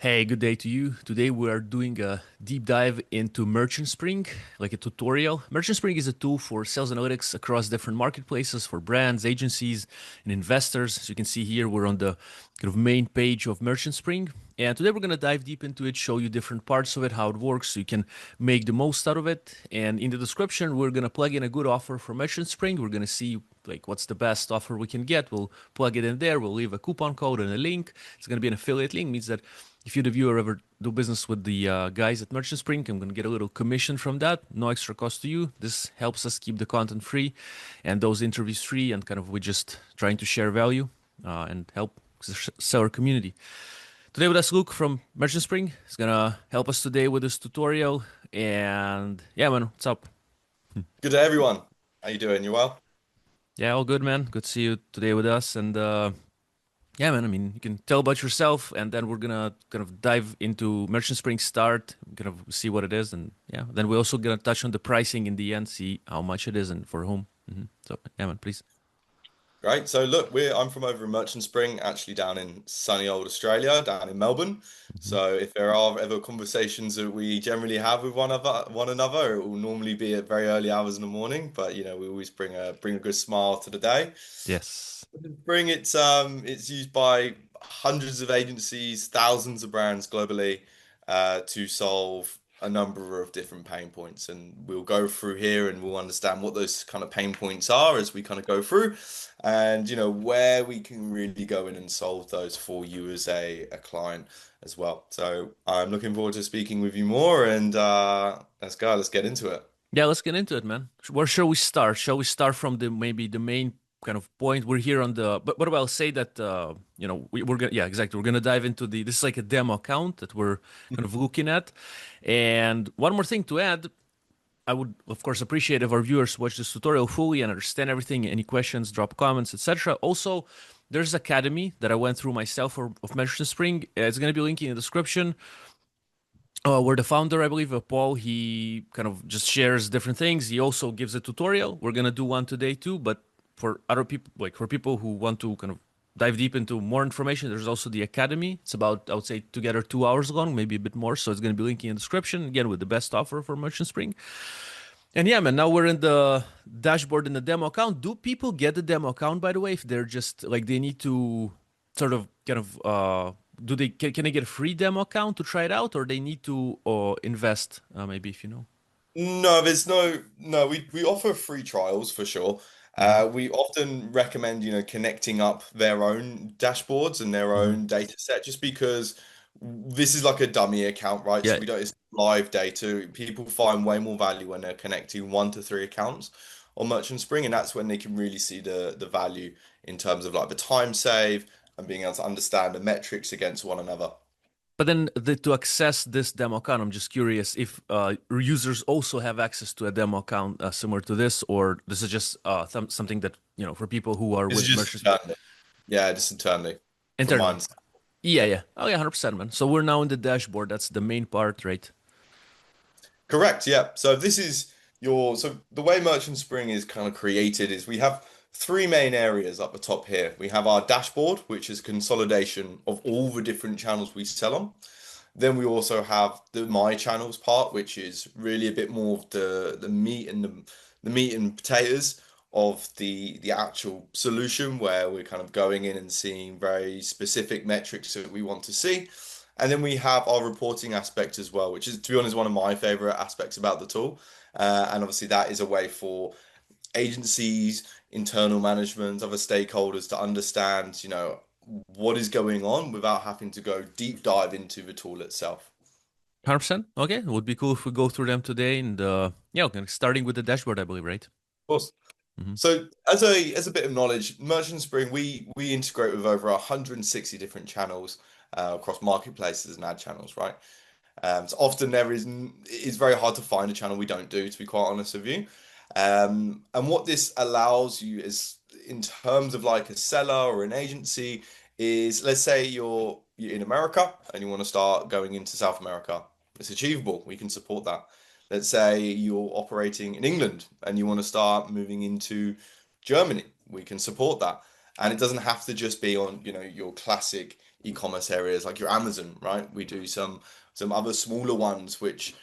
Hey, good day to you. Today we are doing a deep dive into Merchant Spring, like a tutorial. Merchant Spring is a tool for sales analytics across different marketplaces for brands, agencies, and investors. As you can see here, we're on the kind of main page of Merchant Spring. And today we're going to dive deep into it, show you different parts of it, how it works, so you can make the most out of it. And in the description, we're going to plug in a good offer for Merchant Spring. We're going to see like what's the best offer we can get. We'll plug it in there. We'll leave a coupon code and a link. It's going to be an affiliate link, means that if you, the viewer, ever do business with the guys at Merchant Spring, I'm going to get a little commission from that. No extra cost to you. This helps us keep the content free and those interviews free. And kind of we're just trying to share value and help seller community. Today with us, Luke from Merchant Spring is going to help us today with this tutorial. And yeah, man, what's up? Good day, everyone. How you doing? You well? Yeah, all good, man. Good to see you today with us. And yeah, man. I mean, you can tell about yourself, and then we're gonna kind of dive into Merchant Spring start, kind of see what it is, and yeah, then we're also gonna touch on the pricing in the end, see how much it is and for whom. So yeah, man, please. Great. So look, I'm from over in Merchant Spring, actually down in sunny old Australia, down in Melbourne. Mhm. So if there are ever conversations that we generally have with one another, it will normally be at very early hours in the morning. But we always bring a good smile to the day. Yes. Spring, it's used by hundreds of agencies, thousands of brands globally, to solve a number of different pain points. And we'll go through here and we'll understand what those kind of pain points are as we kind of go through, and where we can really go in and solve those for you as a client as well. So I'm looking forward to speaking with you more, and let's get into it. Yeah, let's get into it, man. Where shall we start? Shall we start from the maybe the main kind of point? We're here on the, but I'll say that we're gonna, yeah, exactly. We're gonna dive into the, this is like a demo account that we're kind of looking at. And one more thing to add, I would, of course, appreciate if our viewers watch this tutorial fully and understand everything. Any questions, drop comments, etc. Also, there's Academy that I went through myself of Merchant Spring. It's going to be linking in the description. Where the founder, I believe, Paul, he kind of just shares different things. He also gives a tutorial. We're going to do one today too, but for other people, like for people who want to kind of dive deep into more information, there's also the Academy. It's about, I would say, together 2 hours long, maybe a bit more. So it's going to be linking in the description again with the best offer for Merchant Spring. And yeah, man, now we're in the dashboard in the demo account. Do people get the demo account, by the way, if they're just like they need to sort of kind of do they can they get a free demo account to try it out, or they need to invest maybe if you know? No, no, we offer free trials for sure. Hmm. We often recommend, connecting up their own dashboards and their Hmm. own data set just because this is like a dummy account, right? So Yeah, we don't, it's live data. People find way more value when they're connecting 1 to 3 accounts on Merchant Spring, and that's when they can really see the value in terms of like the time save and being able to understand the metrics against one another. but then to access this demo account, I'm just curious if users also have access to a demo account similar to this, or this is just something that for people who are This is with just merchants. internally. Yeah, just internally from my Internally. understanding. Yeah, yeah. Oh, yeah, 100%, man. So we're now in the dashboard. That's the main part, right? Correct, yeah. So the way Merchant Spring is kind of created is we have three main areas up the top here. We have our dashboard, which is consolidation of all the different channels we sell on. Then we also have the My Channels part, which is really a bit more of the meat and the meat and potatoes of the actual solution, where we're kind of going in and seeing very specific metrics that we want to see. And then we have our reporting aspect as well, which is, to be honest, one of my favorite aspects about the tool. And obviously, that is a way for agencies, internal management, other stakeholders to understand, what is going on without having to go deep dive into the tool itself. 100%. Okay, it would be cool if we go through them today. And yeah, okay, starting with the dashboard, I believe, right? Of course. Hmm. So as a bit of knowledge, Merchant Spring, we integrate with over 160 different channels across marketplaces and ad channels, right? So often it's very hard to find a channel we don't do, to be quite honest with you. And what this allows you is, in terms of like a seller or an agency, is let's say you're in America and you want to start going into South America. It's achievable. We can support that. Let's say you're operating in England and you want to start moving into Germany. We can support that. And it doesn't have to just be on, your classic e-commerce areas like your Amazon, right? We do some other smaller ones which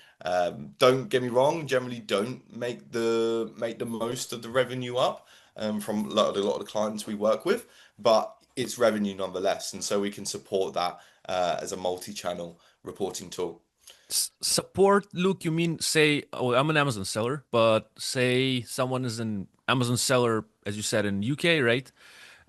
don't get me wrong, generally don't make the most of the revenue up from a lot of the clients we work with, but it's revenue nonetheless, and so we can support that as a multi-channel reporting tool. Support, Luke, you mean say, oh, I'm an Amazon seller, but say someone is an Amazon seller, as you said, in UK, right?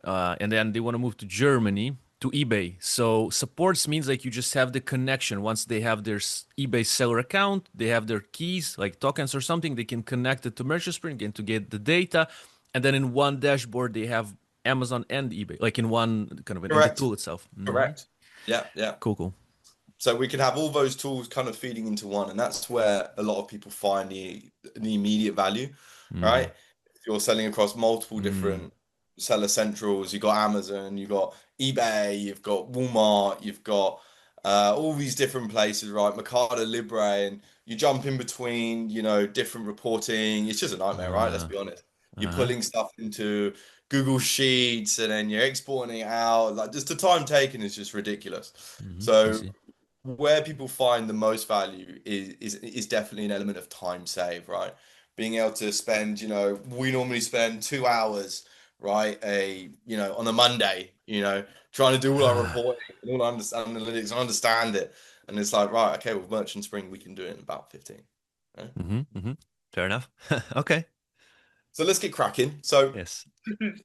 And then they want to move to Germany to eBay. So supports means like you just have the connection. Once they have their eBay seller account, they have their keys, like tokens or something, they can connect it to Merchant Spring and to get the data. And then in one dashboard, they have Amazon and eBay, like in one kind of in the Correct. tool itself. Correct. Yeah, yeah. Cool, cool. So we can have all those tools kind of feeding into one, and that's where a lot of people find the immediate value, Mm, right? If you're selling across multiple mm, different seller centrals, you've got Amazon, you've got eBay, you've got Walmart, you've got all these different places, right? Mercado Libre, and you jump in between, different reporting. It's just a nightmare, right? Let's uh, be honest. You're uh-huh. pulling stuff into Google Sheets and then you're exporting it out. Like just the time taken is just ridiculous. I So see. where people find the most value is definitely an element of time save, right? Being able to spend, we normally spend 2 hours, right, on a Monday, trying to do all our reporting and all our analytics and understand it. And it's like, right, okay, with Merchant Spring, we can do it in about 15. Right? Hmm. Fair enough. Okay. So let's get cracking. So Yes.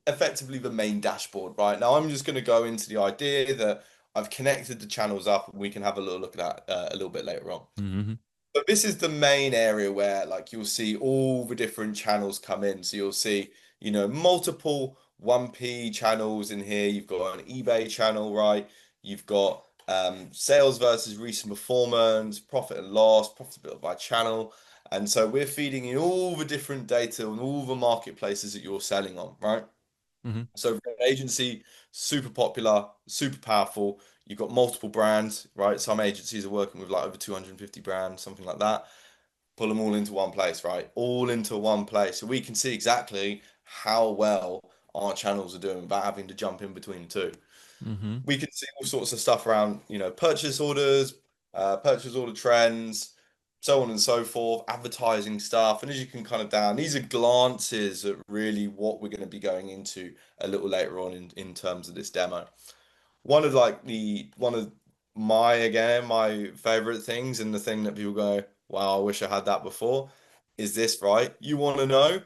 effectively the main dashboard, right? Now I'm just going to go into the idea that I've connected the channels up and we can have a little look at that a little bit later on. Hmm. But this is the main area where like you'll see all the different channels come in. So you'll see, multiple 1P channels in here. You've got an eBay channel, right? You've got sales versus recent performance, profit and loss, profitability by channel. And so we're feeding in all the different data on all the marketplaces that you're selling on, right? Hmm. So for an agency, super popular, super powerful. You've got multiple brands, right? Some agencies are working with like over 250 brands, something like that. Pull them all into one place, right? All into one place. So we can see exactly how well our channels are doing without having to jump in between the two. Hmm. We can see all sorts of stuff around, purchase orders, purchase order trends, so on and so forth, advertising stuff. And as you can kind of down, these are glances at really what we're going to be going into a little later on in terms of this demo. One of my favorite things and the thing that people go, wow, I wish I had that before, is this, right? You want to know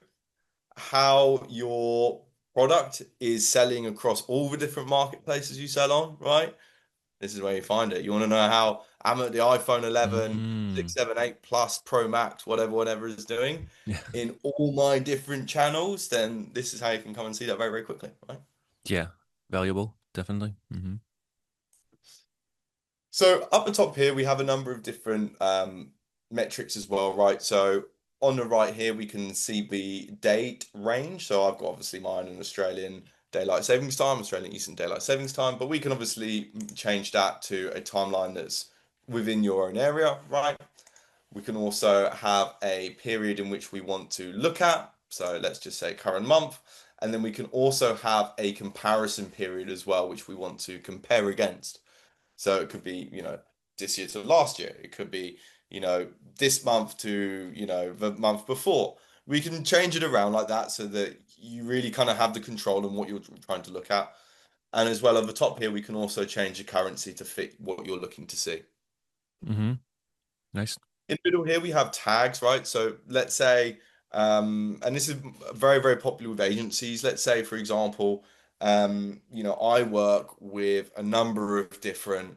how your product is selling across all the different marketplaces you sell on, right? This is where you find it. You want to know how the iPhone 11, Mm. 6, 7, 8 Plus, Pro Max, whatever is doing Yeah. in all my different channels, then this is how you can come and see that very, very quickly, right? Yeah. Valuable, definitely. Hmm. So up the top here, we have a number of different metrics as well, right? So on the right here, we can see the date range. So I've got obviously mine in Australian Daylight Savings Time, Australian Eastern Daylight Savings Time, but we can obviously change that to a timeline that's within your own area, right? We can also have a period in which we want to look at. So let's just say current month. And then we can also have a comparison period as well, which we want to compare against. So it could be, this year to last year. It could be, this month to, the month before. We can change it around like that so that you really kind of have the control on what you're trying to look at. And as well at the top here, we can also change the currency to fit what you're looking to see. Hmm. Nice. In the middle here, we have tags, right? So let's say, and this is very, very popular with agencies. Let's say, for example, I work with a number of different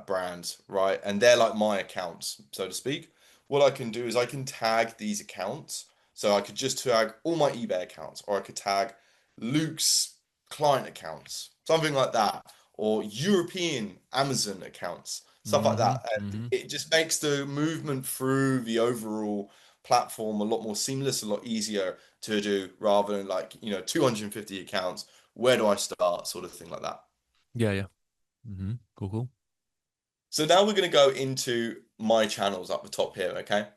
brands, right? And they're like my accounts, so to speak. What I can do is I can tag these accounts. So I could just tag all my eBay accounts, or I could tag Luke's client accounts, something like that, or European Amazon accounts, stuff like Hmm. that. Hmm. It just makes the movement through the overall platform a lot more seamless, a lot easier to do rather than like, 250 accounts. Where do I start? Sort of thing like that. Yeah, yeah. Cool, cool. So now we're going to go into my channels up the top here, okay?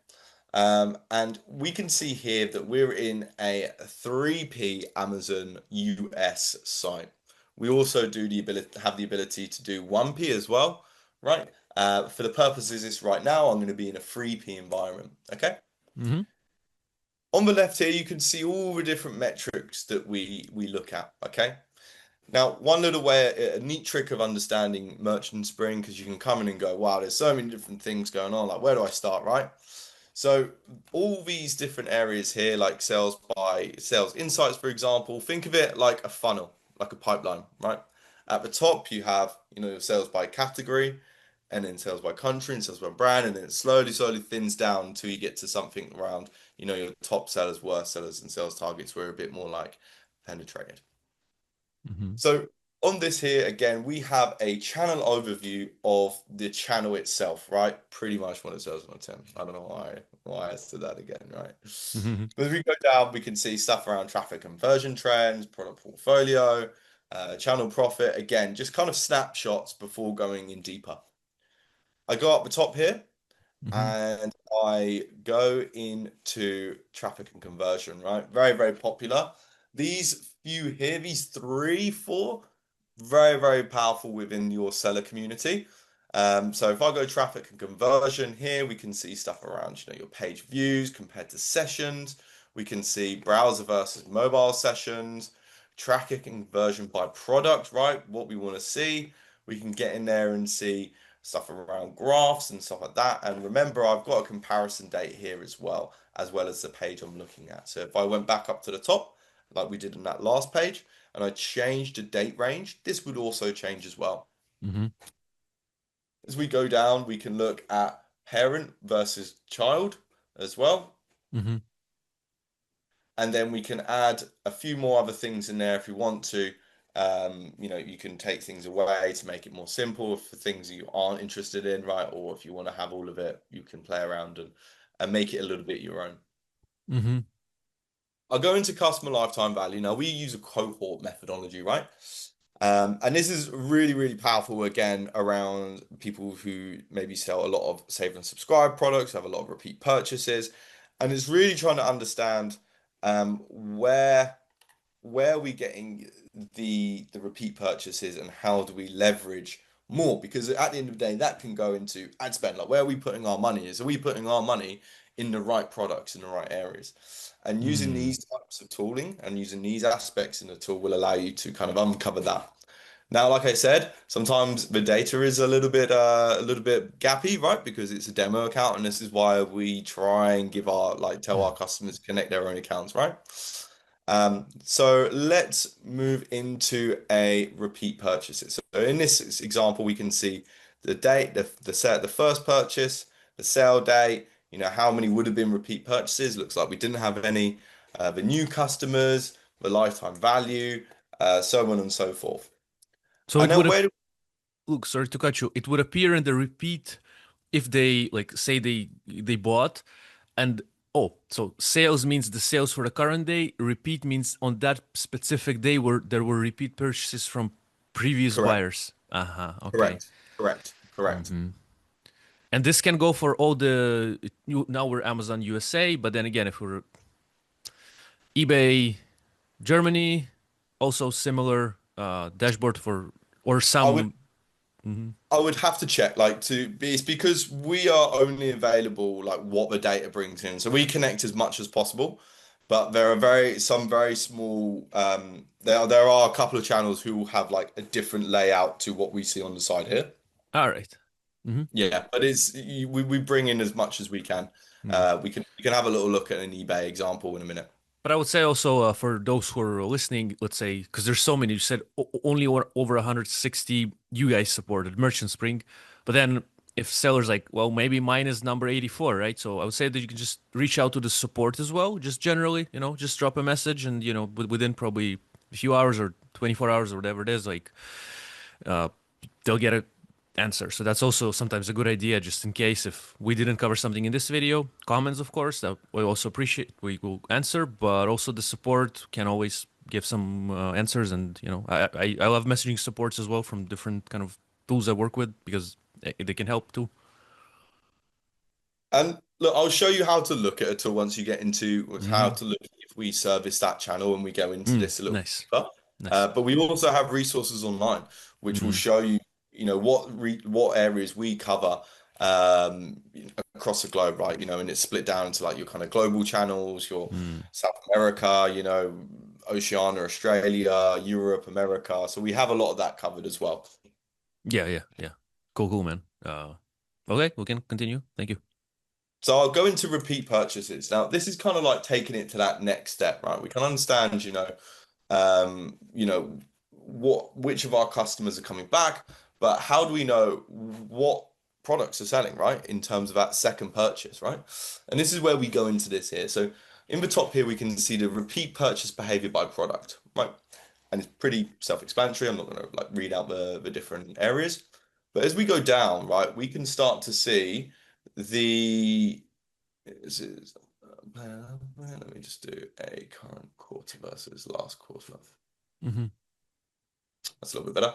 And we can see here that we're in a 3P Amazon US site. We also do the ability have the ability to do 1P as well, right? For the purposes of this right now, I'm going to be in a 3P environment. Okay. Mm-hmm. On the left here, you can see all the different metrics that we look at. Okay. Now, one little way, a neat trick of understanding Merchant Spring, because you can come in and go, wow, there's so many different things going on. Like, where do I start, right? So all these different areas here, like sales by sales insights, for example, think of it like a funnel, like a pipeline, right? At the top, you have, your sales by category, and then sales by country, and sales by brand, and then it slowly thins down until you get to something around, your top sellers, worst sellers, and sales targets where a bit more like penetrated. Mm-hmm. So on this here, again, we have a channel overview of the channel itself, right? Pretty much what it says on the tin. I don't know why I said that again, right? Mm-hmm. But as we go down, we can see stuff around traffic conversion trends, product portfolio, channel profit. Again, just kind of snapshots before going in deeper. I go up the top here Mm-hmm. and I go into traffic and conversion, right? Very popular. These few here, these three, four, very powerful within your seller community. So if I go traffic and conversion here, we can see stuff around, your page views compared to sessions. We can see browser versus mobile sessions, traffic and conversion by product, right? What we want to see. We can get in there and see stuff around graphs and stuff like that. And remember, I've got a comparison date here as well as the page I'm looking at. So if I went back up to the top, like we did in that last page, and I changed the date range, this would also change as well. Mm-hmm. As we go down, we can look at parent versus child as well. Mm-hmm. And then we can add a few more other things in there if you want to. You can take things away to make it more simple for things you aren't interested in, right? Or if you want to have all of it, you can play around and make it a little bit your own. Mm-hmm. I'll go into customer lifetime value. Now, we use a cohort methodology, right? And this is really powerful again around people who maybe sell a lot of save and subscribe products, have a lot of repeat purchases, and it's really trying to understand where are we getting the repeat purchases and how do we leverage more? Because at the end of the day, that can go into ad spend. Like, where are we putting our money? Are we putting our money in the right products in the right areas? And using Mm. these types of tooling and using these aspects in the tool will allow you to kind of uncover that. Now, like I said, sometimes the data is a little bit gappy, right? Because it's a demo account, and this is why we try and tell our customers to connect their own accounts, right? So let's move into a repeat purchases. So in this example, we can see the date, the first purchase, the sale date, how many would have been repeat purchases. Looks like we didn't have any, the new customers, the lifetime value, so on and so forth. So And it now would have, where do look, sorry to cut you. It would appear in the repeat if they like say they bought and oh, so sales means the sales for the current day. Repeat means on that specific day where there were repeat purchases from previous correct, buyers. Uh-huh. Okay. correct. Mm-hmm. And this can go for all the now we're Amazon USA, but then again, if we're eBay Germany, also similar dashboard for or I would some. Mhm. I would have to check, it's because we are only available like what the data brings in. So we connect as much as possible, but there are some very small there are a couple of channels who will have like a different layout to what we see on the side here. All right. Mm-hmm. Yeah, but we bring in as much as we can. We can have a little look at an eBay example in a minute. But I would say also for those who are listening, let's say, because there's so many, you said only over 160 you guys supported Merchant Spring. But then if sellers like, well, maybe mine is number 84, right? So I would say that you can just reach out to the support as well, just generally, just drop a message and, within probably a few hours or 24 hours or whatever it is, like uh, they'll get a answer. So that's also sometimes a good idea, just in case if we didn't cover something in this video. Comments, of course, that we also appreciate. We will answer, but also the support can always give some answers. And I love messaging supports as well from different kind of tools I work with because they can help too. And look, I'll show you how to look at it all once you get into how Hmm. to look if we service that channel and we go into this a little Nice, deeper. Nice. But we also have resources online which will Mm, show you, what areas we cover across the globe, right? And it's split down into like your kind of global channels, your mm. South America, Oceania, Australia, Europe, America. So we have a lot of that covered as well. Yeah, yeah, yeah. Cool, cool, man. Okay, we can continue. Thank you. So I'll go into repeat purchases. Now, this is kind of like taking it to that next step, right? We can understand, um, you know, which of our customers are coming back, but how do we know what products are selling, right? In terms of that second purchase, right? And this is where we go into this here. So in the top here, we can see the repeat purchase behavior by product, right? And it's pretty self-explanatory. I'm not going to like read out the different areas, but as we go down, right, we can start to see the this is let me just do a current quarter versus last quarter. Hmm. That's a little bit better.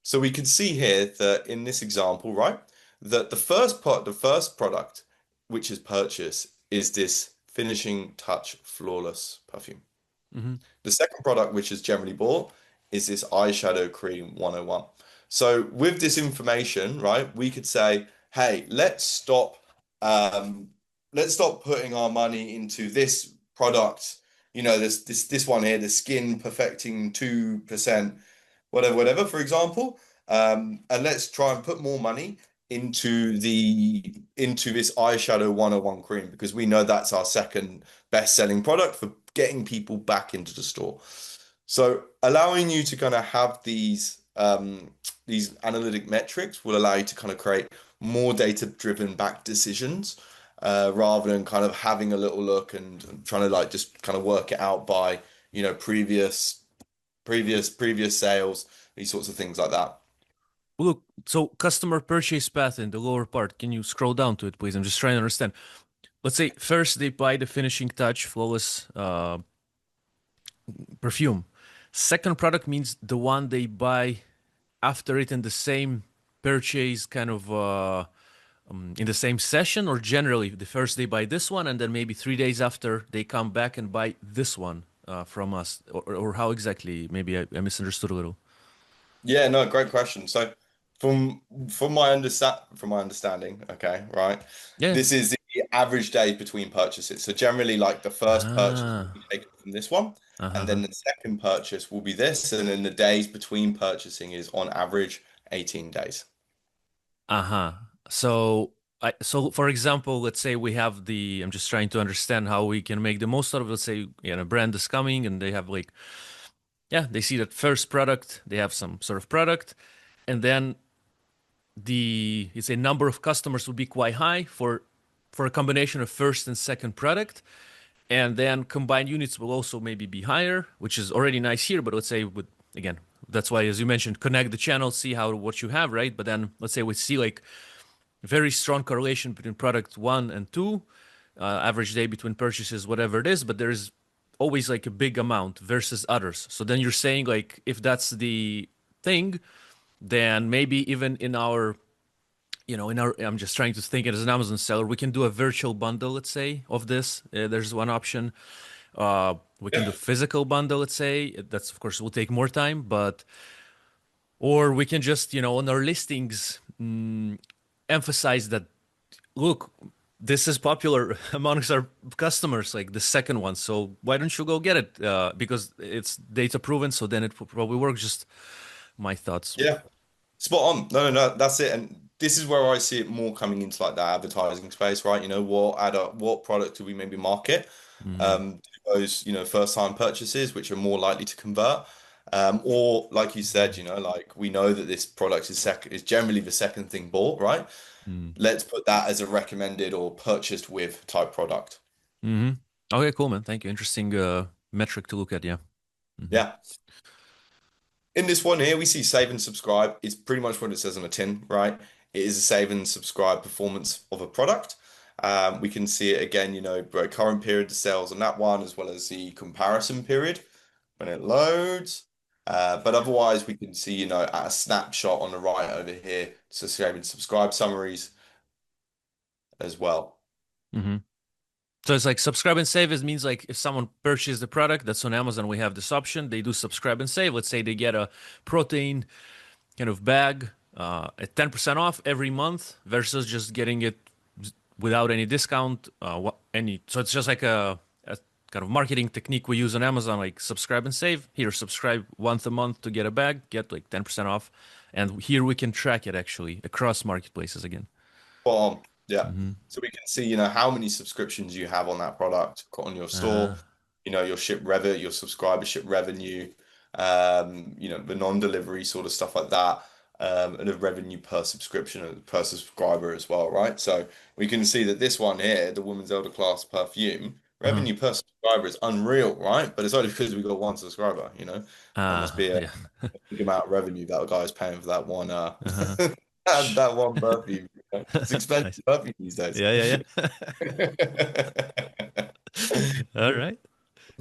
So we can see here that in this example, right, that the first product which is purchased is this finishing touch flawless perfume. Hmm. The second product, which is generally bought, is this eyeshadow cream 101. So with this information, right, we could say, hey, um, let's stop putting our money into this product, this one here, the skin perfecting 2%, whatever, for example. And let's try and put more money into this eyeshadow 101 cream because we know that's our second best selling product for getting people back into the store. So allowing you to kind of have these analytic metrics will allow you to kind of create more data-driven back decisions rather than kind of having a little look and trying to like just kind of work it out by, previous sales, these sorts of things like that. Look, so customer purchase path in the lower part. Can you scroll down to it, please? I'm just trying to understand. Let's say first they buy the finishing touch flawless perfume. Second product means the one they buy after it in the same purchase, kind of in the same session, or generally the first they buy this one and then maybe 3 days after they come back and buy this one from us, or how exactly? Maybe I misunderstood a little. Yeah, no, great question. So from from my understanding, okay, right, Yeah. this is the average day between purchases. So generally, like the first purchase will Ah. be taken from this one, and Uh-huh. then the second purchase will be this, and then the days between purchasing is on average 18 days. Uh-huh. So for example, let's say we have I'm just trying to understand how we can make the most out of, let's say, a brand is coming and they have like, yeah, they see that first product, they have some sort of product, and then it's a number of customers would be quite high for a combination of first and second product. And then combined units will also maybe be higher, which is already nice here. But let's say again, that's why, as you mentioned, connect the channels, see how what you have, right? But then let's say we see like very strong correlation between product one and two, average day between purchases, whatever it is, but there's always like a big amount versus others. So then you're saying like if that's the thing, then maybe even in our I'm just trying to think it as an Amazon seller, we can do a virtual bundle, let's say, of this. There's one option. We can do Yeah. physical bundle, let's say. That's of course will take more time, but or we can just on our listings emphasize that look, this is popular amongst our customers, like the second one. So why don't you go get it? Because it's data proven, so then it will probably work. Just my thoughts. Yeah. Spot on. No, no, no, that's it. And this is where I see it more coming into like that advertising space, right? What product do we maybe market Hmm. to those, first time purchases, which are more likely to convert. Or like you said, like we know that this product is generally the second thing bought, right? Let's put that as a recommended or purchased with type product. Mm-hmm. Okay, cool, man. Thank you. Interesting metric to look at. Yeah. Hmm. Yeah. In this one here, we see save and subscribe. It's pretty much what it says on the tin, right? It is a save and subscribe performance of a product. We can see it again, current period of sales on that one, as well as the comparison period when it loads. But otherwise, we can see, at a snapshot on the right over here, so save and subscribe summaries as well. Hmm. So it's like subscribe and save. It means like if someone purchases the product that's on Amazon, we have this option. They do subscribe and save. Let's say they get a protein kind of bag at 10% off every month versus just getting it without any discount. So it's just like a kind of marketing technique we use on Amazon, like subscribe and save. Here, subscribe once a month to get a bag, get like 10% off. And here we can track it actually across marketplaces again. Spot on. Yeah. Hmm. So we can see, how many subscriptions you have on that product on your store, Uh, your your subscribership revenue, the non-delivery sort of stuff like that, and the revenue per subscription and per subscriber as well, right? So we can see that this one here, the Women's Elder Class perfume, uh, revenue per subscriber is unreal, right? But it's only because we got one subscriber. That must be a yeah. big amount of revenue that guy is paying for that one Uh-huh. that one perfume. It's expensive Nice. perfume these days. Yeah, yeah, yeah. All right.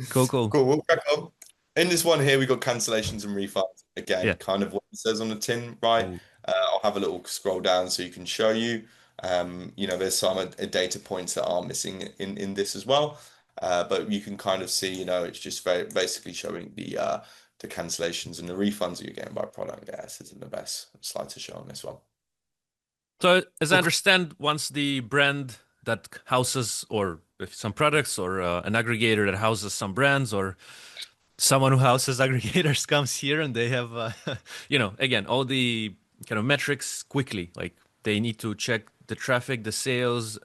Cool, cool. Cool, we'll crack on. In this one here, we got cancellations and refunds. Yeah. Again, kind of what it says on the tin, right? Oh. I'll have a little scroll down so you can show you. There's some data points that are missing in this as well. But you can kind of see, it's just basically showing the cancellations and the refunds that you're getting by product. Yeah, this isn't the best slide to show on this one. So as I understand, once the brand that houses or if some products or an aggregator that houses some brands or someone who houses aggregators comes here and they have, again, all the kind of metrics quickly. Like they need to check the traffic, the sales,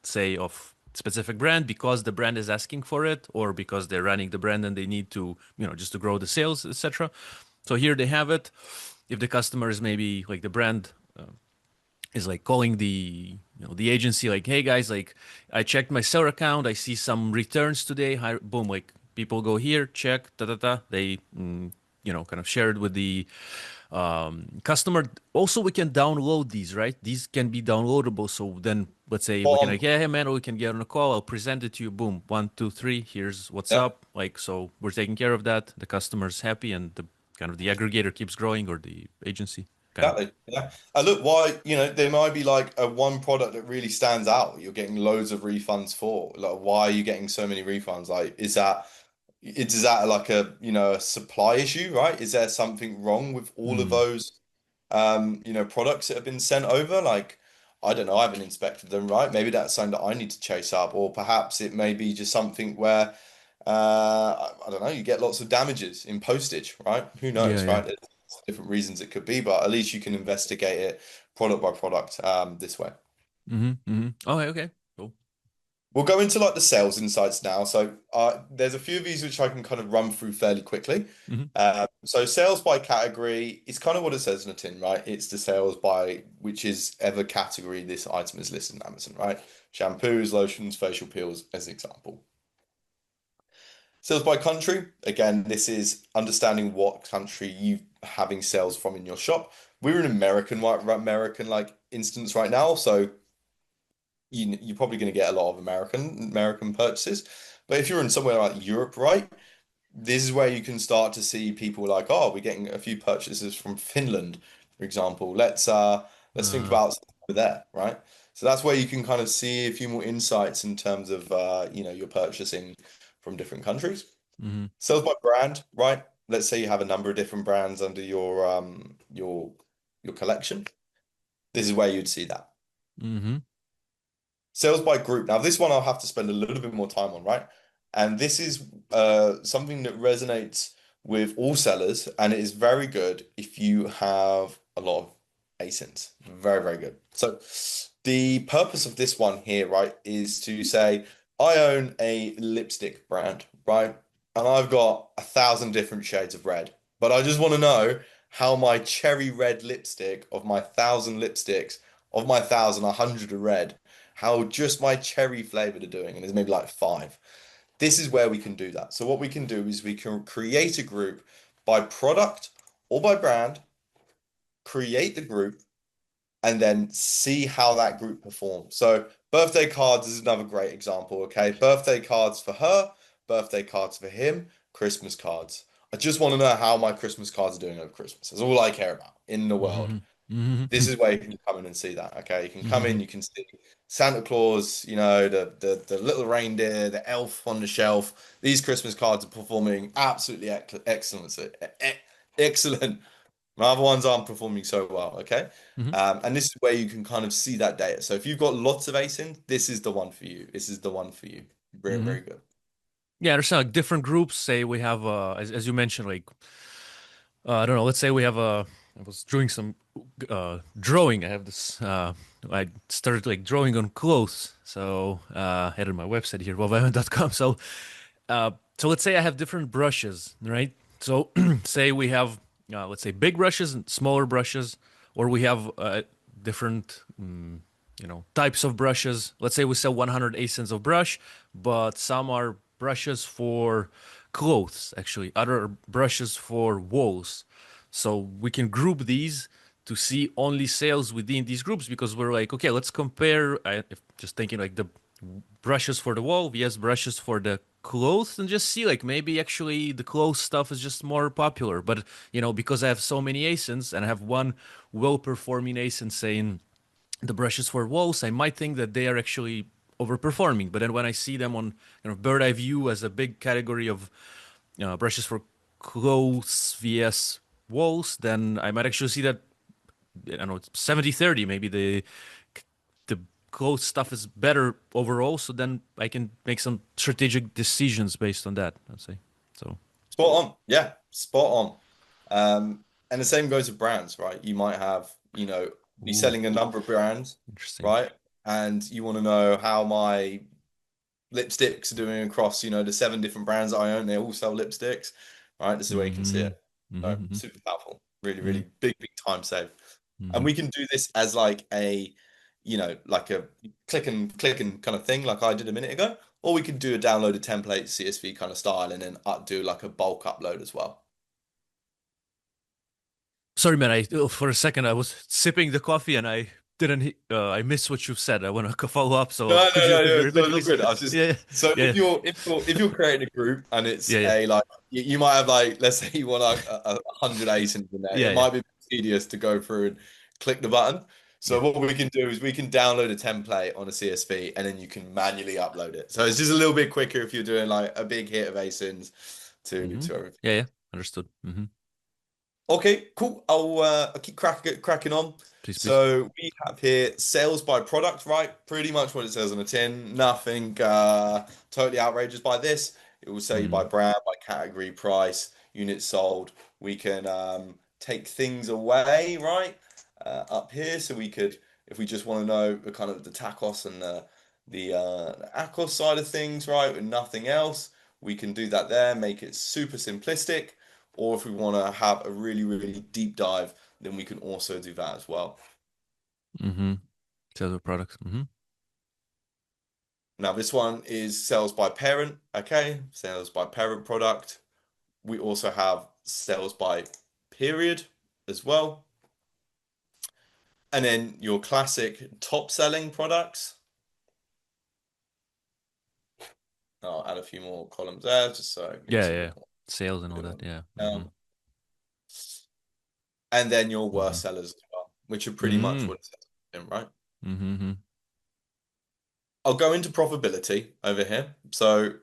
say of specific brand because the brand is asking for it or because they're running the brand and they need to, just to grow the sales, etc. So here they have it. If the customer is maybe like the brand is like calling the agency like, hey guys, like I checked my seller account, I see some returns today. Hi, boom, like people go here, check, da da da. They kind of share it with the customer. Also, we can download these, right? These can be downloadable. So then let's say we can On. like, yeah, hey man, we can get on a call. I'll present it to you. Boom, one, two, three. Here's what's Yeah. up. Like so, we're taking care of that. The customer's happy, and the kind of the aggregator keeps growing or the agency kind of. Exactly. Yeah. And look, why, there might be like a one product that really stands out. You're getting loads of refunds for. Like, why are you getting so many refunds? Like, is that like a supply issue, right? Is there something wrong with all of Mm. those products that have been sent over? Like, I don't know, I haven't inspected them, right? Maybe that's something that I need to chase up, or perhaps it may be just something where I don't know, you get lots of damages in postage, right? Who Yeah, knows, yeah. right? There's different reasons it could be, but at least you can investigate it product by product this way. Mm-hmm. Mm-hmm. Okay, okay. Cool. We'll go into like the sales insights now. So there's a few of these which I can kind of run through fairly quickly. Mm-hmm. So sales by category is kind of what it says in the tin, right? It's the sales by which is ever category this item is listed on Amazon, right? Shampoos, lotions, facial peels as an example. Sales by country, again, this is understanding what country you having sales from in your shop. We're in American like instance right now, so you're probably going to get a lot of American purchases. But if you're in somewhere like Europe, right, this is where you can start to see people like, oh, we're getting a few purchases from Finland, for example. Let's think Uh, about something over there, right? So that's where you can kind of see a few more insights in terms of your purchasing from different countries. mm-hmm. Sales by brand, right? Let's say you have a number of different brands under your collection. This is where you'd see that. Mm-hmm. Sales by group. Now, this one I'll have to spend a little bit more time on, right? And this is something that resonates with all sellers, and it is very good if you have a lot of ASINs. Very, very good. So the purpose of this one here, right, is to say, I own a lipstick brand, right? And I've got 1,000 different shades of red, but I just want to know how my cherry red lipstick of my 1,000 lipsticks of my 1,000, 100 are red how just my cherry flavored are doing, and there's maybe like five. This is where we can do that. So what we can do is we can create a group by product or by brand, create the group, and then see how that group performs. So birthday cards is another great example, okay? Birthday cards for her, birthday cards for him, Christmas cards. I just want to know how my Christmas cards are doing over Christmas. That's all I care about in the world. Mm-hmm. Mm-hmm. This is where you can come in and see that, okay? You can come Mm-hmm. in, you can see Santa Claus, you know, the little reindeer, the elf on the shelf. These Christmas cards are performing absolutely excellent. Excellent. My other ones aren't performing so well, okay? Hmm. And this is where you can kind of see that data. So if you've got lots of ASINs, this is the one for you. This is the one for you. Very, Hmm. very good. Yeah, there's like different groups. Say we have, as you mentioned, like I don't know. Let's say we have a. I was doing some drawing. I have this. I started like drawing on clothes. So I had on my website here, wolverhampton.com. So let's say I have different brushes, right? So say we have, let's say big brushes and smaller brushes, or we have different, types of brushes. Let's say we sell 100 ASINs of brush, but some are brushes for clothes, actually, other brushes for walls. So we can group these to see only sales within these groups because we're like, okay, let's compare. If just thinking like the brushes for the wall, vs brushes for the clothes, and just see like maybe actually the clothes stuff is just more popular. But because I have so many ASINs and I have one well-performing ASIN saying the brushes for walls, I might think that they are actually overperforming. But then when I see them on bird eye view as a big category of brushes for clothes vs walls, then I might actually see that I don't know it's 70-30. Maybe the clothes stuff is better overall. So then I can make some strategic decisions based on that. I'd say so. Spot on. Yeah, spot on. And the same goes with brands, right? You might have, be Ooh, selling a number of brands, interesting. right? And you want to know how my lipsticks are doing across, the seven different brands that I own. They all sell lipsticks, right? This is where you can see Mm-hmm. it. So Mm-hmm. super powerful. Really, Mm-hmm. really big, big time save. And Mm-hmm. we can do this as like like a click and kind of thing, like I did a minute ago. Or we can do a downloaded template CSV kind of style and then do like a bulk upload as well. Sorry, man. For a second I was sipping the coffee and I didn't. I missed what you said. I want to follow up. No, So could no, you no, could you no, repeat, it's all please? good. I was just Yeah, so yeah, if you're creating a group and it's yeah, yeah, a like you might have like let's say you want like a hundred ASINs in there, yeah, it yeah, might be tedious to go through and click the button. yeah. So what we can do is we can download a template on a CSV and then you can manually upload it. So it's just a little bit quicker if you're doing like a big hit of ASINs Mm-hmm. to everything. Yeah, yeah. Understood. Mm-hmm. Okay, cool. I'll keep cracking on. Please, please. So we have here sales by product, right? Pretty much what it says on the tin. Nothing totally outrageous by this. It will say by Mm-hmm. brand, by category, price, units sold. We can take things away, right? Up here, so we could, if we just want to know the kind of the tacos and the ACOS side of things, right, with nothing else, we can do that there. Make it super simplistic. Or if we want to have a really, really deep dive, then we can also do that as well. Mm-hmm. Sales of products. Mm-hmm. Now, this one is sales by parent, okay? Sales by parent product. We also have sales by period as well. And then your classic top selling products. I'll add a few more columns there just so it Yeah, makes it yeah. look more Sales and all good that. on Yeah. Mm-hmm. down. And then your Mm-hmm. worst sellers as well, which are pretty much Mm-hmm. what it says, right? Mm-hmm. I'll go into profitability over here. So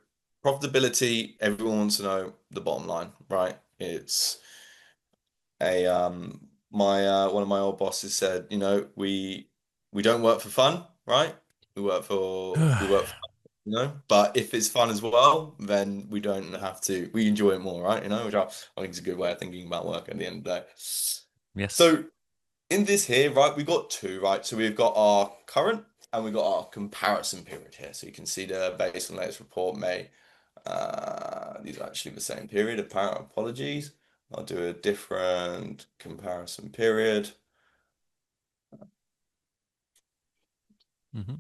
profitability, everyone wants to know the bottom line, right? It's a my one of my old bosses said, we don't work for fun, right? We work for but if it's fun as well, then we don't have to we enjoy it more, right? Which I think is a good way of thinking about work at the end of the day. Yes. So in this here, right, we've got two, right? So we've got our current and we've got our comparison period here. So you can see the based on latest report May. These are actually the same period. Apparent apologies. I'll do a different comparison period. Mm-hmm.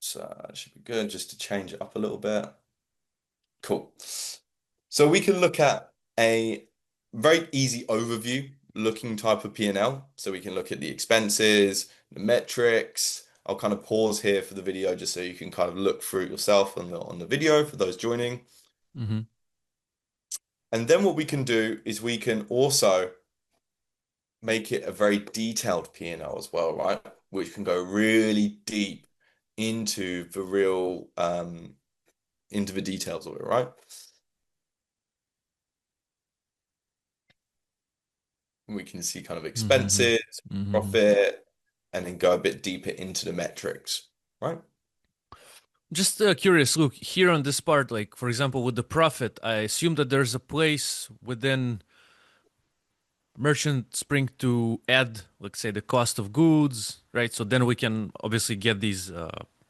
So it should be good just to change it up a little bit. Cool. So we can look at a very easy overview looking type of P&L. So we can look at the expenses, the metrics. I'll kind of pause here for the video just so you can kind of look through it yourself on the video for those joining. Mm-hmm. And then what we can do is we can also make it a very detailed P&L as well, right? Which can go really deep into the real into the details of it, right? We can see kind of Mm-hmm. expenses, Mm-hmm. profit, and then go a bit deeper into the metrics, right? Just curious, look, here on this part, like for example, with the profit, I assume that there's a place within Merchant Spring to add, let's say, the cost of goods, right? So then we can obviously get these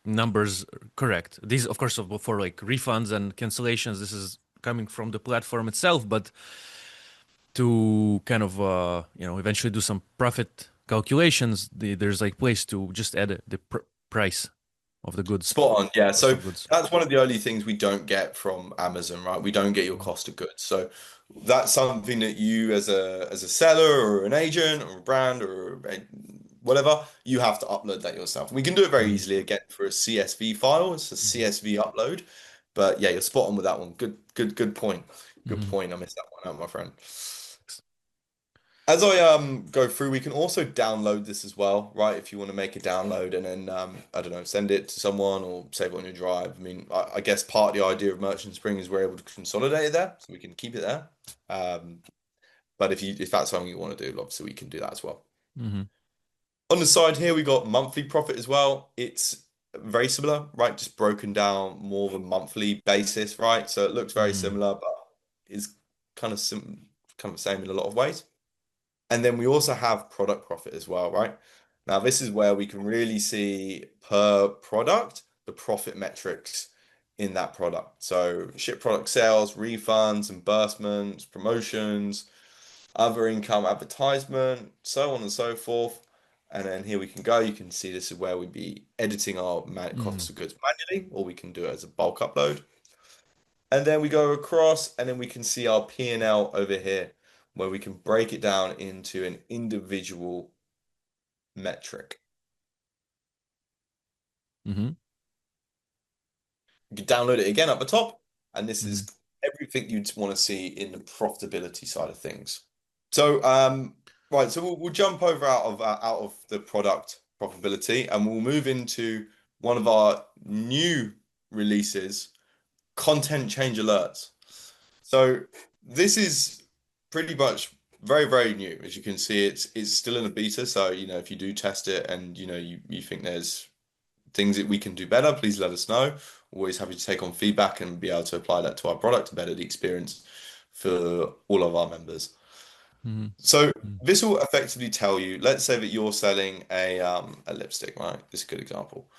numbers correct. These, of course, for like refunds and cancellations, this is coming from the platform itself, but to kind of eventually do some profit calculations, there's like place to just add the price of the goods, Spot on. Yeah. cost So of goods. that's one of the only things we don't get from Amazon, right? We don't get your cost of goods. So that's something that you as a seller or an agent or a brand or whatever, you have to upload that yourself. We can do it very Mm-hmm. easily again for a CSV file. It's a CSV upload. But yeah, you're spot on with that one. Good point. Good Mm-hmm. point. I missed that one out, my friend. As I go through, we can also download this as well, right? If you want to make a download and then I don't know, send it to someone or save it on your drive. I mean, I guess part of the idea of Merchant Spring is we're able to consolidate it there, so we can keep it there. Um, but if that's something you want to do, obviously we can do that as well. Mm-hmm. On the side here, we got monthly profit as well. It's very similar, right? Just broken down more of a monthly basis, right? So it looks very Mm-hmm. similar, but is kind of the same in a lot of ways. And then we also have product profit as well, right? Now, this is where we can really see per product the profit metrics in that product. So, ship product sales, refunds, disbursements, promotions, other income, advertisement, so on and so forth. And then here we can go. You can see this is where we'd be editing our Mm-hmm. cost of goods manually, or we can do it as a bulk upload. And then we go across and then we can see our P&L over here where we can break it down into an individual metric. Mm-hmm. You can download it again at the top, and this Mm-hmm. is everything you'd want to see in the profitability side of things. So, right, so we'll jump over out of the product profitability, and we'll move into one of our new releases, content change alerts. So this is pretty much very new. As you can see, it's still in a beta. So, if you do test it and you think there's things that we can do better, please let us know. Always happy to take on feedback and be able to apply that to our product to better the experience for all of our members. So this will effectively tell you, let's say that you're selling a lipstick, right? This is a good example.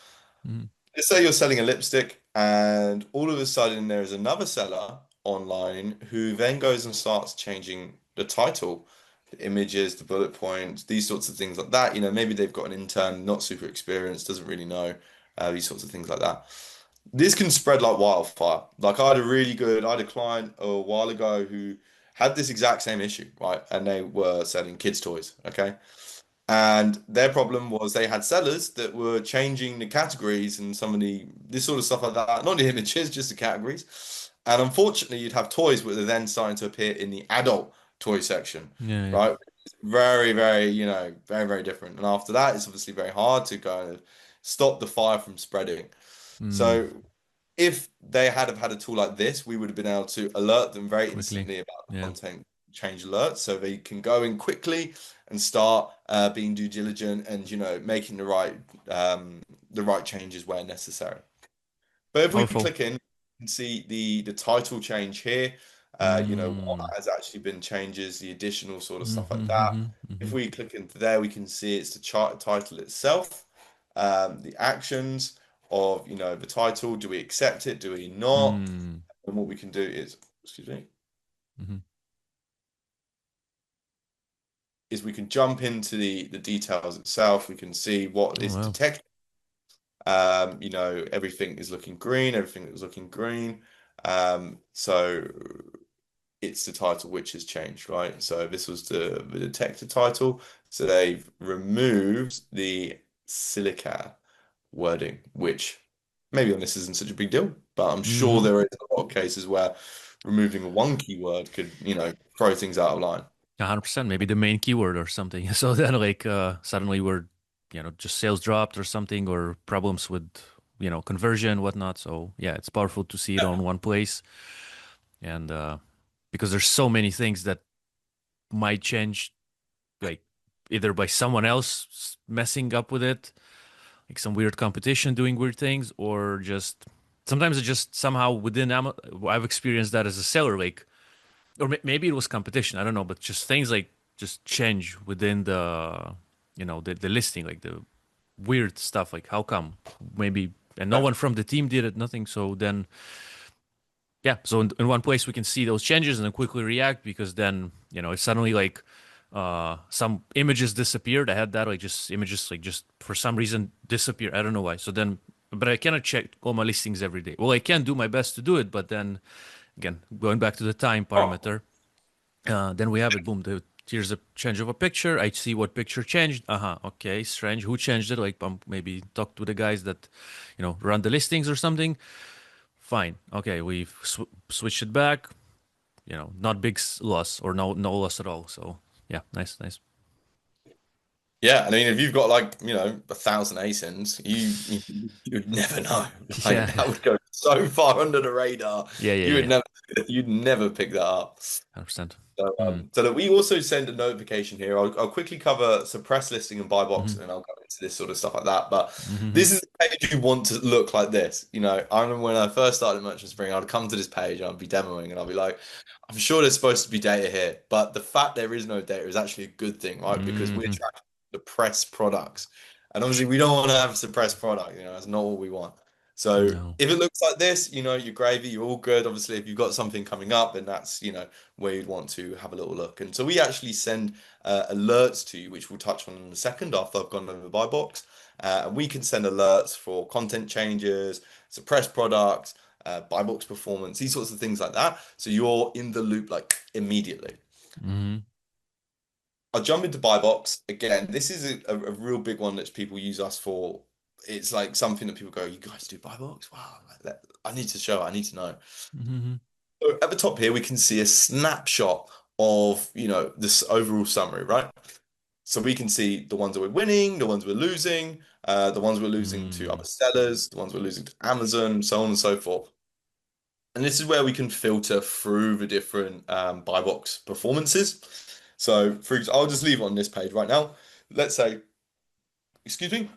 Mm-hmm. Let's say you're selling a lipstick, and all of a sudden there is another seller online who then goes and starts changing the title, the images, the bullet points, these sorts of things like that. Maybe they've got an intern, not super experienced, doesn't really know these sorts of things like that. This can spread like wildfire. Like I had a client a while ago who had this exact same issue, right? And they were selling kids' toys, okay? And their problem was they had sellers that were changing the categories and some of this sort of stuff like that, not the images, just the categories. And unfortunately, you'd have toys that are then starting to appear in the adult toy section, Yeah, yeah. right? Very, very different. And after that, it's obviously very hard to kind of stop the fire from spreading. Mm, So if they had have had a tool like this, we would have been able to alert them very quickly. instantly about the Yeah. content change alerts, so they can go in quickly and start being due diligent and making the right changes where necessary. But if we can Powerful. click in and see the title change here, what Mm. has actually been changes, the additional sort of Mm-hmm, stuff like that. mm-hmm, If mm-hmm. we click into there, we can see it's the chart title itself, the actions of the title. Do we accept it? Do we not? Mm. And what we can do is, excuse me, Mm-hmm. is we can jump into the details itself. We can see what Oh is wow. detected. Everything is looking green. Everything is looking green. So it's the title which has changed, right? So this was the detector title. So they've removed the silica wording, which maybe on this isn't such a big deal, but I'm sure Mm-hmm. there is a lot of cases where removing one keyword could, throw things out of line. 100%, maybe the main keyword or something. So then like suddenly we're, just sales dropped or something, or problems with, conversion, whatnot. So yeah, it's powerful to see it on one place. And because there's so many things that might change, like either by someone else messing up with it, like some weird competition doing weird things, or just sometimes it just somehow within I've experienced that as a seller, like, or maybe it was competition, I don't know, but just things like just change within the listing, like the weird stuff, like how come maybe, and no one from the team did it, nothing. So then yeah, so in one place we can see those changes and then quickly react, because then it's suddenly like some images disappeared. I had that, like just images like just for some reason disappear. I don't know why. So then, but I cannot check all my listings every day. Well, I can do my best to do it, but then again, going back to the time Oh, parameter, then we have it. Boom. Here's a change of a picture. I see what picture changed. Uh-huh. Okay. Strange. Who changed it? Like maybe talk to the guys that, run the listings or something. Fine. Okay. We've switched it back. Not big loss, or no loss at all. So yeah, nice, nice. yeah. I mean, if you've got like, 1,000 ASINs, you'd never know. Like Yeah. that would go so far under the radar. Yeah. Yeah. You would Yeah. never, you'd never pick that up. 100%. So, Mm. so that we also send a notification here. I'll quickly cover suppress listing and buy box, Mm-hmm. and then I'll go into this sort of stuff like that. But Mm-hmm. this is the page you want to look like this. I remember when I first started Merchant Spring, I'd come to this page and I'd be demoing and I'd be like, I'm sure there's supposed to be data here, but the fact there is no data is actually a good thing, right? Because we're Mm-hmm. tracking suppressed products. And obviously we don't want to have suppressed product, that's not what we want. So No. if it looks like this, you're gravy, you're all good. Obviously, if you've got something coming up, then that's, where you'd want to have a little look. And so we actually send alerts to you, which we'll touch on in a second after I've gone over the buy box. And we can send alerts for content changes, suppressed products, buy box performance, these sorts of things like that. So you're in the loop like immediately. Mm-hmm. I'll jump into buy box again. This is a real big one that people use us for. It's like something that people go, "You guys do buy box? Wow, I need to show. I need to know." Mm-hmm. So at the top here, we can see a snapshot of, this overall summary, right? So we can see the ones that we're winning, the ones we're losing, the ones we're losing to Mm. other sellers, the ones we're losing to Amazon, so on and so forth. And this is where we can filter through the different buy box performances. So I'll just leave it on this page right now. Let's say, excuse me,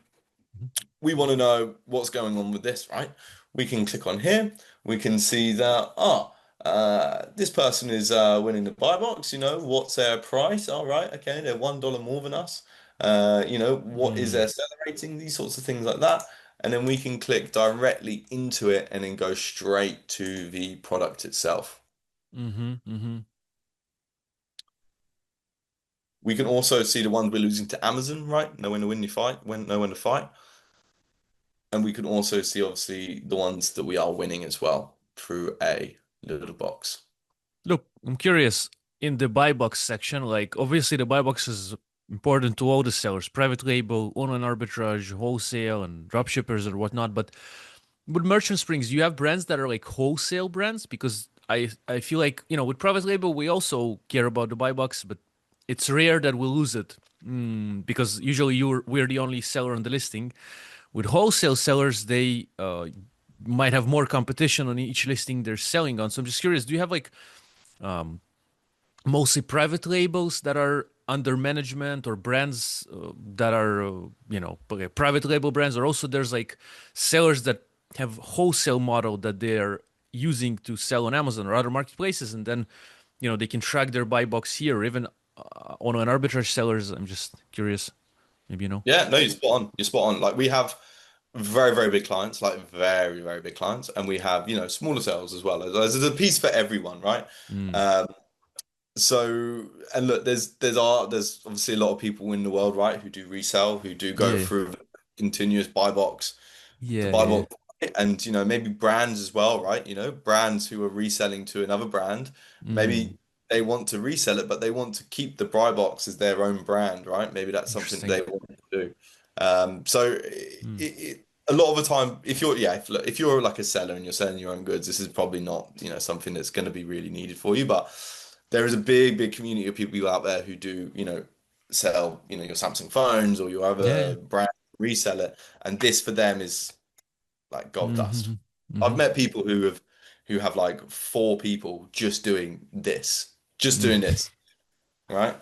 we want to know what's going on with this, right? We can click on here. We can see that, this person is winning the buy box. What's their price? All right, okay, they're $1 more than us. What is Mm. their seller rating? These sorts of things like that. And then we can click directly into it and then go straight to the product itself. Mm-hmm. Mm-hmm. We can also see the ones we're losing to Amazon, right? Know when to win the fight, know when to fight. And we can also see, obviously, the ones that we are winning as well through a little box. Look, I'm curious, in the buy box section, like obviously the buy box is important to all the sellers, private label, online arbitrage, wholesale, and drop shippers or whatnot. But with Merchant Springs, you have brands that are like wholesale brands, because I feel like, with private label we also care about the buy box, but it's rare that we lose it. Because usually we're the only seller on the listing. With wholesale sellers, they might have more competition on each listing they're selling on. So I'm just curious, do you have like mostly private labels that are under management, or brands that are okay, private label brands, or also there's like sellers that have wholesale model that they're using to sell on Amazon or other marketplaces, and then they can track their buy box here, or even on an arbitrage sellers. I'm just curious, maybe Yeah, no, you're spot on. You're spot on. Like we have very, very big clients, like very, very big clients, and we have, smaller sales as well. There's a piece for everyone, right? Mm. Um, So, and look, there's obviously a lot of people in the world, right, who do resell, who do go Yeah, through continuous buy box to yeah, buy yeah, box, and maybe brands as well, right? Brands who are reselling to another brand, mm. maybe they want to resell it, but they want to keep the buy box as their own brand, right? Maybe that's something Interesting. they want to do. So Mm. a lot of the time, if you're like a seller and you're selling your own goods, this is probably not, something that's going to be really needed for you, but there is a big, big community of people out there who do, sell, your Samsung phones or your Yeah, yeah. other brand, resell it, and this for them is like gold dust. Mm-hmm. Mm-hmm. I've met people who have like four people just doing Mm. this, right?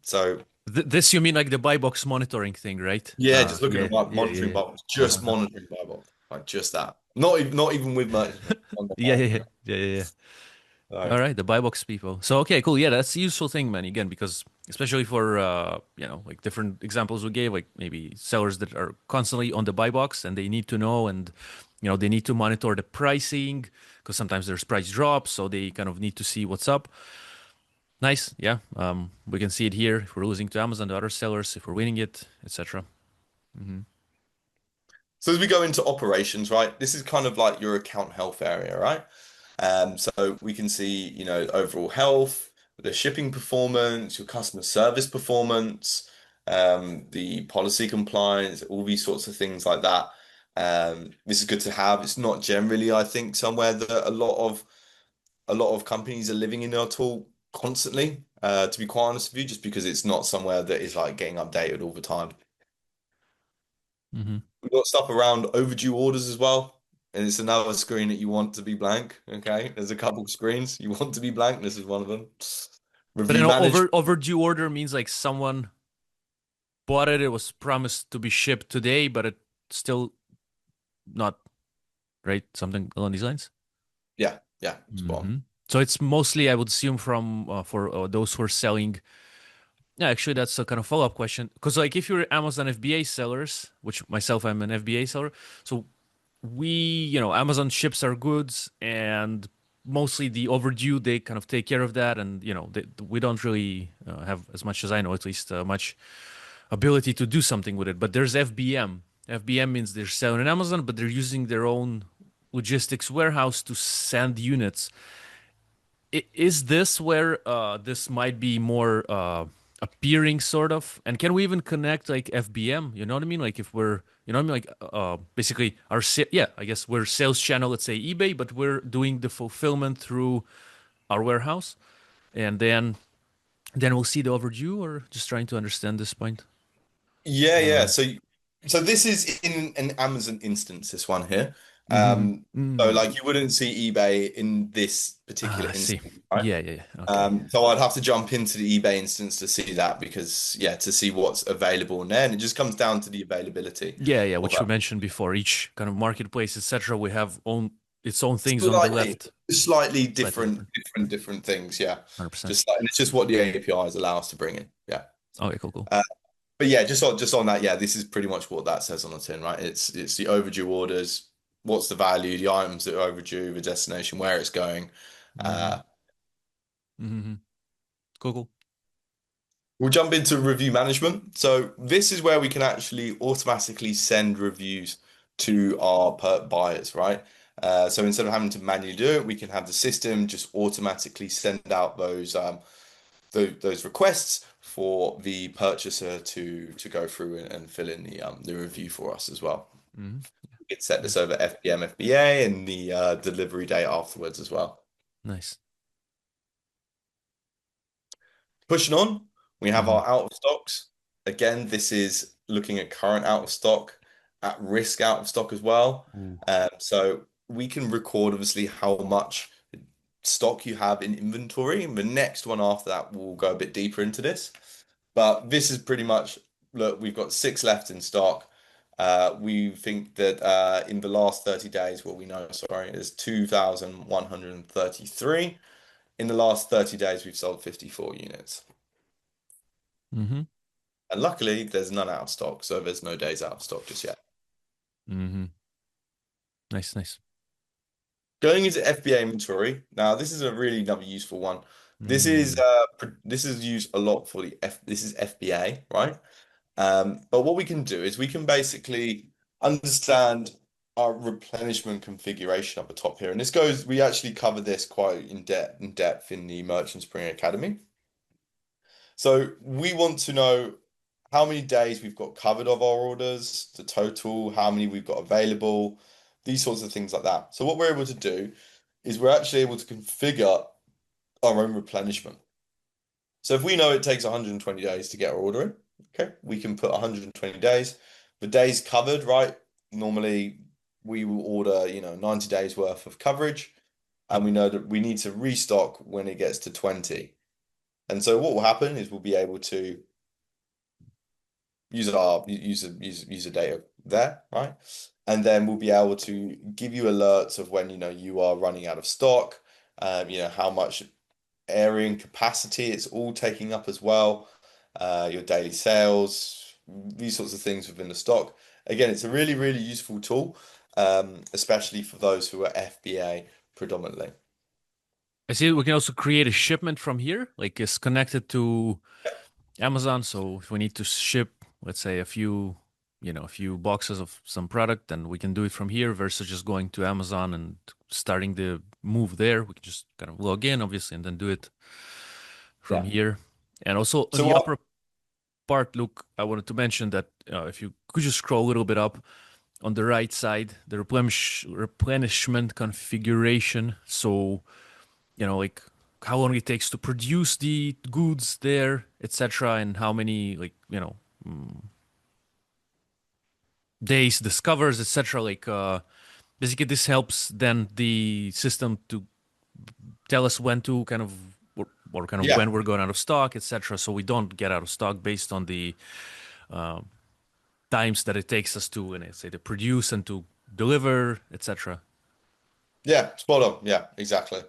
So This you mean like the buy box monitoring thing, right? yeah, just looking Yeah, at like yeah, yeah, monitoring yeah. bubbles, just Uh-huh. monitoring bubbles, like just that. Not even with merchants on the Yeah, phone, yeah, yeah, yeah, yeah, yeah. So, All right, the buy box people. So okay, cool. Yeah, that's a useful thing, man. Again, because especially for like different examples we gave, like maybe sellers that are constantly on the buy box and they need to know and they need to monitor the pricing because sometimes there's price drops, so they kind of need to see what's up. Nice, yeah. We can see it here if we're losing to Amazon, to other sellers, if we're winning it, etc. Mm-hmm. so as we go into operations, right? This is kind of like your account health area, right? So we can see, overall health, the shipping performance, your customer service performance, the policy compliance, all these sorts of things like that. This is good to have. It's not generally, I think, somewhere that a lot of companies are living in our tool constantly, to be quite honest with you, just because it's not somewhere that is like getting updated all the time. Mm-hmm. We've got stuff around overdue orders as well. And it's another screen that you want to be blank. Okay. There's a couple screens you want to be blank. This is one of them. But Review management. overdue order means like someone bought it, it was promised to be shipped today, but it still not right, something along these lines. Yeah. Yeah. Spot on. Hmm. So it's mostly, I would assume, from for those who are selling. Yeah, actually, that's a kind of follow-up question. Because like if you're Amazon FBA sellers, which myself I'm an FBA seller, so we, Amazon ships our goods and mostly the overdue, they kind of take care of that, and we don't really have, as much as I know, at least much ability to do something with it. But there's FBM. FBM means they're selling on Amazon, but they're using their own logistics warehouse to send units. Is this where this might be more appearing, sort of? And can we even connect like FBM? You know what I mean? Like if we're, you know what I mean? Like basically yeah, I guess we're sales channel, let's say eBay, but we're doing the fulfillment through our warehouse, and then we'll see the overdue, or just trying to understand this point. Yeah. Yeah. Uh, So this is in an Amazon instance, this one here. mm-hmm. So Mm. like you wouldn't see eBay in this particular Ah, I see. instance, right? Yeah, yeah, yeah. Okay. So I'd have to jump into the eBay instance to see that because yeah, to see what's available in there, and it just comes down to the availability Yeah, yeah, of which we that. mentioned before. Each kind of marketplace, etc., we have own its own things on the Slightly, left, slightly slightly different, different. different things. Yeah, 100%. just like, and it's just what the APIs allow us to bring in. Yeah. Okay, cool, cool. Uh, but yeah, just on that, yeah, this is pretty much what that says on the tin, right? It's the overdue orders, what's the value, the items that are overdue, the destination, where it's going. Mm-hmm. Uh, Mm-hmm. Cool, cool. we'll jump into review management. So this is where we can actually automatically send reviews to our buyers, right? So instead of having to manually do it, we can have the system just automatically send out those requests for the purchaser to go through and fill in the review for us as well. Mm-hmm. We can set this Nice. over FBM, FBA, and the delivery date afterwards as well. Nice. Pushing on, we have Mm-hmm. our out of stocks. Again, this is looking at current out of stock, at risk out of stock as well. Ooh. So we can record obviously how much stock you have in inventory. And the next one after that will go a bit deeper into this. But this is pretty much, look, we've got 6 left in stock. We think that in the last 30 days, what we know, sorry, is 2,133. In the last 30 days, we've sold 54 units. Mm-hmm. And luckily, there's none out of stock, so there's no days out of stock just yet. Mm-hmm. Nice, nice. Going into FBA inventory, now this is a really another useful one. Mm. This is used a lot for this is FBA, right? But what we can do is we can basically understand our replenishment configuration up the top here. And we actually cover this quite in depth in the Merchant Spring Academy. So we want to know how many days we've got covered of our orders, the total, how many we've got available, these sorts of things like that. So what we're able to do is we're actually able to configure our own replenishment. So if we know it takes 120 days to get our order in, okay, we can put 120 days. The days covered, right? Normally we will order, 90 days worth of coverage, and we know that we need to restock when it gets to 20. And so what will happen is we'll be able to use our user data there, right? And then we'll be able to give you alerts of when you are running out of stock, how much area and capacity it's all taking up as well, your daily sales, these sorts of things within the stock. Again, it's a really, really useful tool, especially for those who are FBA predominantly. I see we can also create a shipment from here, like it's connected to Amazon. So if we need to ship, let's say a few boxes of some product, then we can do it from here versus just going to Amazon and starting the move there. We can just kind of log in, obviously, and then do it from Yeah. here. And also on So the what? upper part, Luke, I wanted to mention that if you could just scroll a little bit up on the right side, the replenishment configuration. So like how long it takes to produce the goods there, etc., and how many days this covers, etc. Basically, this helps then the system to tell us when to kind of or kind of Yeah. when we're going out of stock, etc. So we don't get out of stock based on the times that it takes us to, say, to produce and to deliver, etc. Yeah, spot on. Yeah, exactly.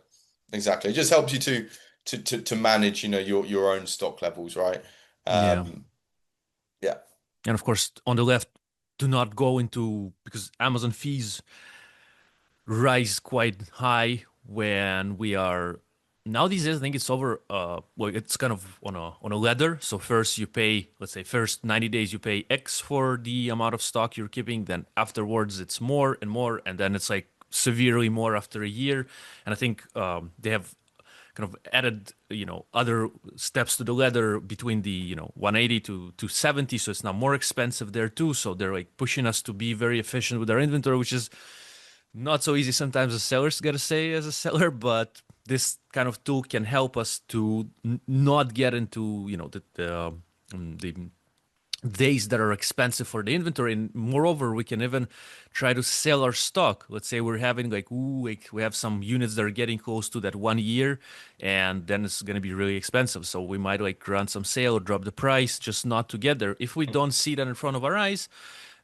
Exactly. It just helps you to manage, your own stock levels, right? Yeah. Um, yeah. And of course, on the left, do not go into because Amazon fees rise quite high when we are now these days. I think it's over. Well, it's kind of on a ladder. So first you pay, let's say, first 90 days you pay X for the amount of stock you're keeping. Then afterwards it's more and more, and then it's like severely more after a year. And I think they have kind of added other steps to the ladder between the 180 to 70, so it's now more expensive there too. So they're like pushing us to be very efficient with our inventory, which is not so easy sometimes as sellers, gotta say, as a seller. But this kind of tool can help us to not get into the days that are expensive for the inventory. And moreover, we can even try to sell our stock. Let's say we're having like we have some units that are getting close to that 1 year, and then it's going to be really expensive. So we might like run some sale or drop the price just not to get there. If we don't see that in front of our eyes,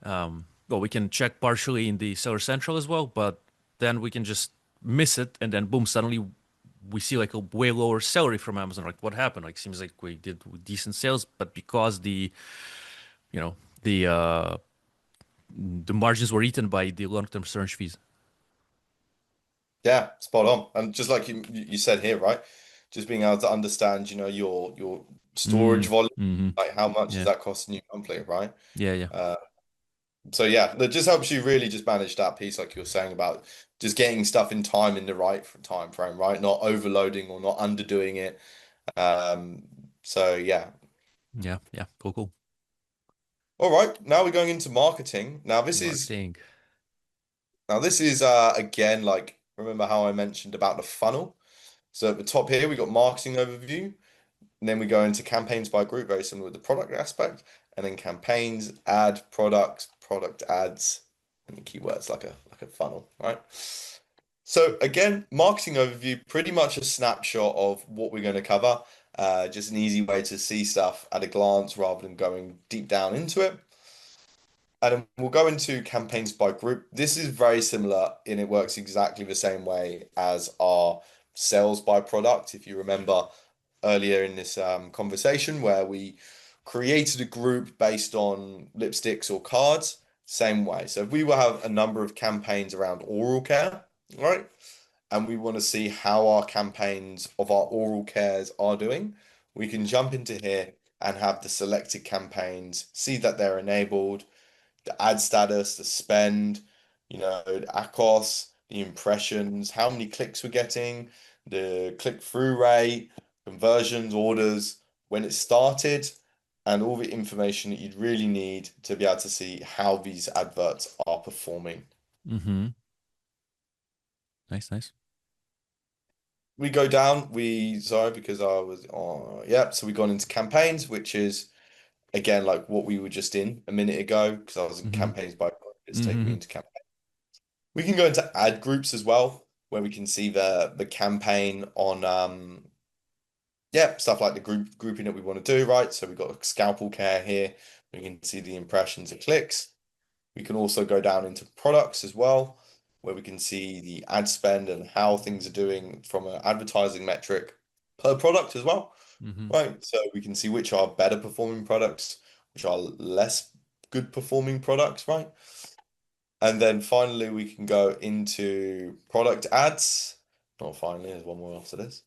well, we can check partially in the Seller Central as well, but then we can just miss it, and then boom, suddenly we see like a way lower salary from Amazon. Like, what happened? Like, seems like we did decent sales, but because you know the margins were eaten by the long-term storage fees. Yeah, spot on. And just like you said here, right? Just being able to understand, your storage Mm, volume, hmm. like how much is Yeah, that costing you monthly, right? yeah, yeah, Uh, so yeah, that just helps you really just manage that piece, like you were saying about just getting stuff in time in the right time frame, right? Not overloading or not underdoing it. Um, so yeah. yeah, yeah. Cool, cool. All right, now we're going into marketing. Marketing. Now this is again, like, remember how I mentioned about the funnel? So at the top here we got marketing overview, and then we go into campaigns by group, very similar with the product aspect, and then campaigns, ad, products, product ads, and the keywords like a funnel, right? So again, marketing overview, pretty much a snapshot of what we're going to cover. Just an easy way to see stuff at a glance rather than going deep down into it. And then we'll go into campaigns by group. This is very similar and it works exactly the same way as our sales by product. If you remember earlier in this conversation where we created a group based on lipsticks or cards, same way. So if we will have a number of campaigns around oral care, right? And we want to see how our campaigns of our oral cares are doing, we can jump into here and have the selected campaigns, see that they're enabled, the ad status, the spend, the ACOS, the impressions, how many clicks we're getting, the click-through rate, conversions, orders, when it started, and all the information that you'd really need to be able to see how these adverts are performing. Mm-hmm. Nice, nice. we go down. Sorry, because I was yeah. So we gone into campaigns, which is again like what we were just in a minute ago. Because I was in Mm-hmm. campaigns by it's taking me Mm-hmm. into campaign. We can go into ad groups as well, where we can see the campaign on yeah, stuff like the grouping that we want to do, right? So we've got scalpel care here. We can see the impressions and clicks. We can also go down into products as well, where we can see the ad spend and how things are doing from an advertising metric per product as well, Mm-hmm. right? So we can see which are better performing products, which are less good performing products, right? And then finally, we can go into product ads. Not finally, there's one more after this,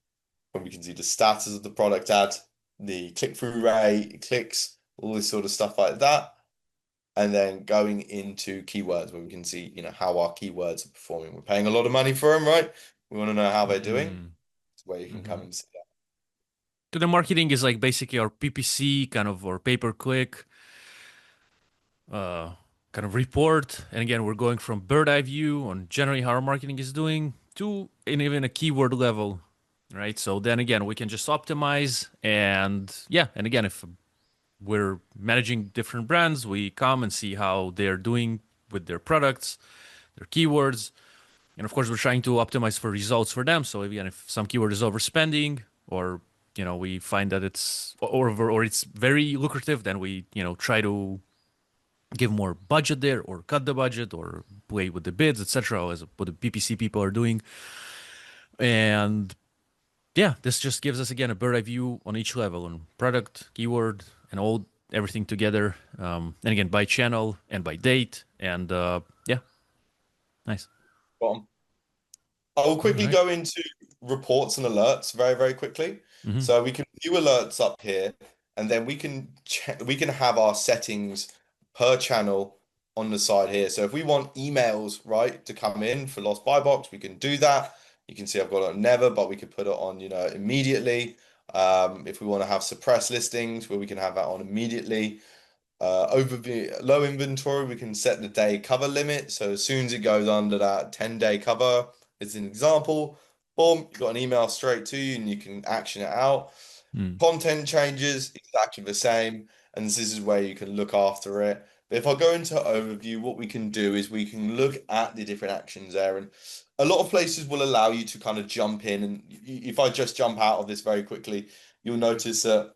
where we can see the status of the product ad, the click-through rate, clicks, all this sort of stuff like that. And then going into keywords where we can see, how our keywords are performing. We're paying a lot of money for them, right? We want to know how they're doing. It's where you can come Mm-hmm. and see that. So the marketing is like basically our PPC kind of or pay per click uh, kind of report. And again, we're going from bird eye view on generally how our marketing is doing to in even a keyword level, right? So then again, we can just optimize and yeah, and again, if we're managing different brands, we come and see how they're doing with their products, their keywords, and of course, we're trying to optimize for results for them. So again, if some keyword is overspending, or we find that or it's very lucrative, then we try to give more budget there, or cut the budget, or play with the bids, etc. As what the PPC people are doing, and yeah, this just gives us again a bird eye view on each level on product, keyword, and all everything together. And again, by channel and by date, and yeah, nice. Bottom. I will All quickly right. go into reports and alerts very, very quickly. Mm-hmm. So we can view alerts up here, and then we can have our settings per channel on the side here. So if we want emails, right, to come in for lost buy box, we can do that. You can see I've got it on never, but we could put it on, immediately. If we want to have suppressed listings, where we can have that on immediately. Overview low inventory, we can set the day cover limit. So as soon as it goes under that 10-day cover, as an example, boom, you got an email straight to you and you can action it out. Mm. Content changes, exactly the same. And this is where you can look after it. But if I go into overview, what we can do is we can look at the different actions there. And a lot of places will allow you to kind of jump in. And if I just jump out of this very quickly, you'll notice that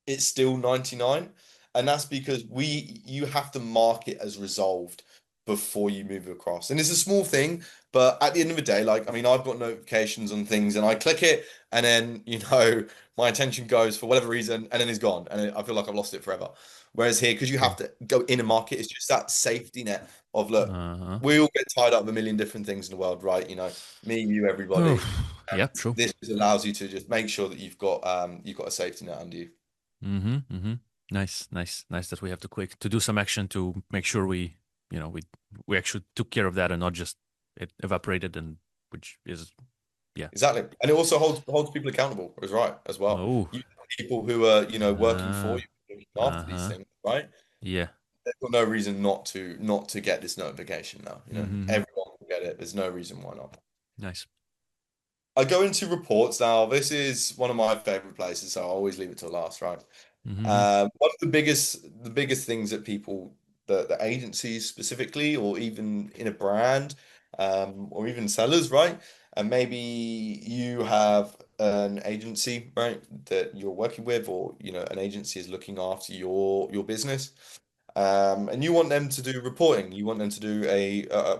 it's still 99, and that's because you have to mark it as resolved before you move across. And it's a small thing, but at the end of the day, like, I mean, I've got notifications on things and I click it, and then my attention goes for whatever reason, and then it's gone, and I feel like I've lost it forever. Whereas here, because you have Sure. to go in and mark it, it's just that safety net of, look, Uh-huh. we all get tied up with a million different things in the world, right? Me, you, Oh, everybody. yeah, true. This just allows you to just make sure that you've got a safety net under you. Mm-hmm. Mm-hmm. Nice, nice, nice that we have to quick to do some action to make sure we actually took care of that and not just it evaporated, and which is yeah. Exactly. And it also holds people accountable as well. Oh. You have people who are, working for Uh, you, looking after these uh-huh. things, right? Yeah. There's got no reason not to get this notification now. Mm-hmm. Everyone will get it. There's no reason why not. Nice. I go into reports now. This is one of my favorite places, so I always leave it till last, right? Mm-hmm. One of the biggest things that people, the agencies specifically, or even in a brand, or even sellers, right? And maybe you have an agency, right, that you're working with, or an agency is looking after your business. And you want them to do reporting. You want them to do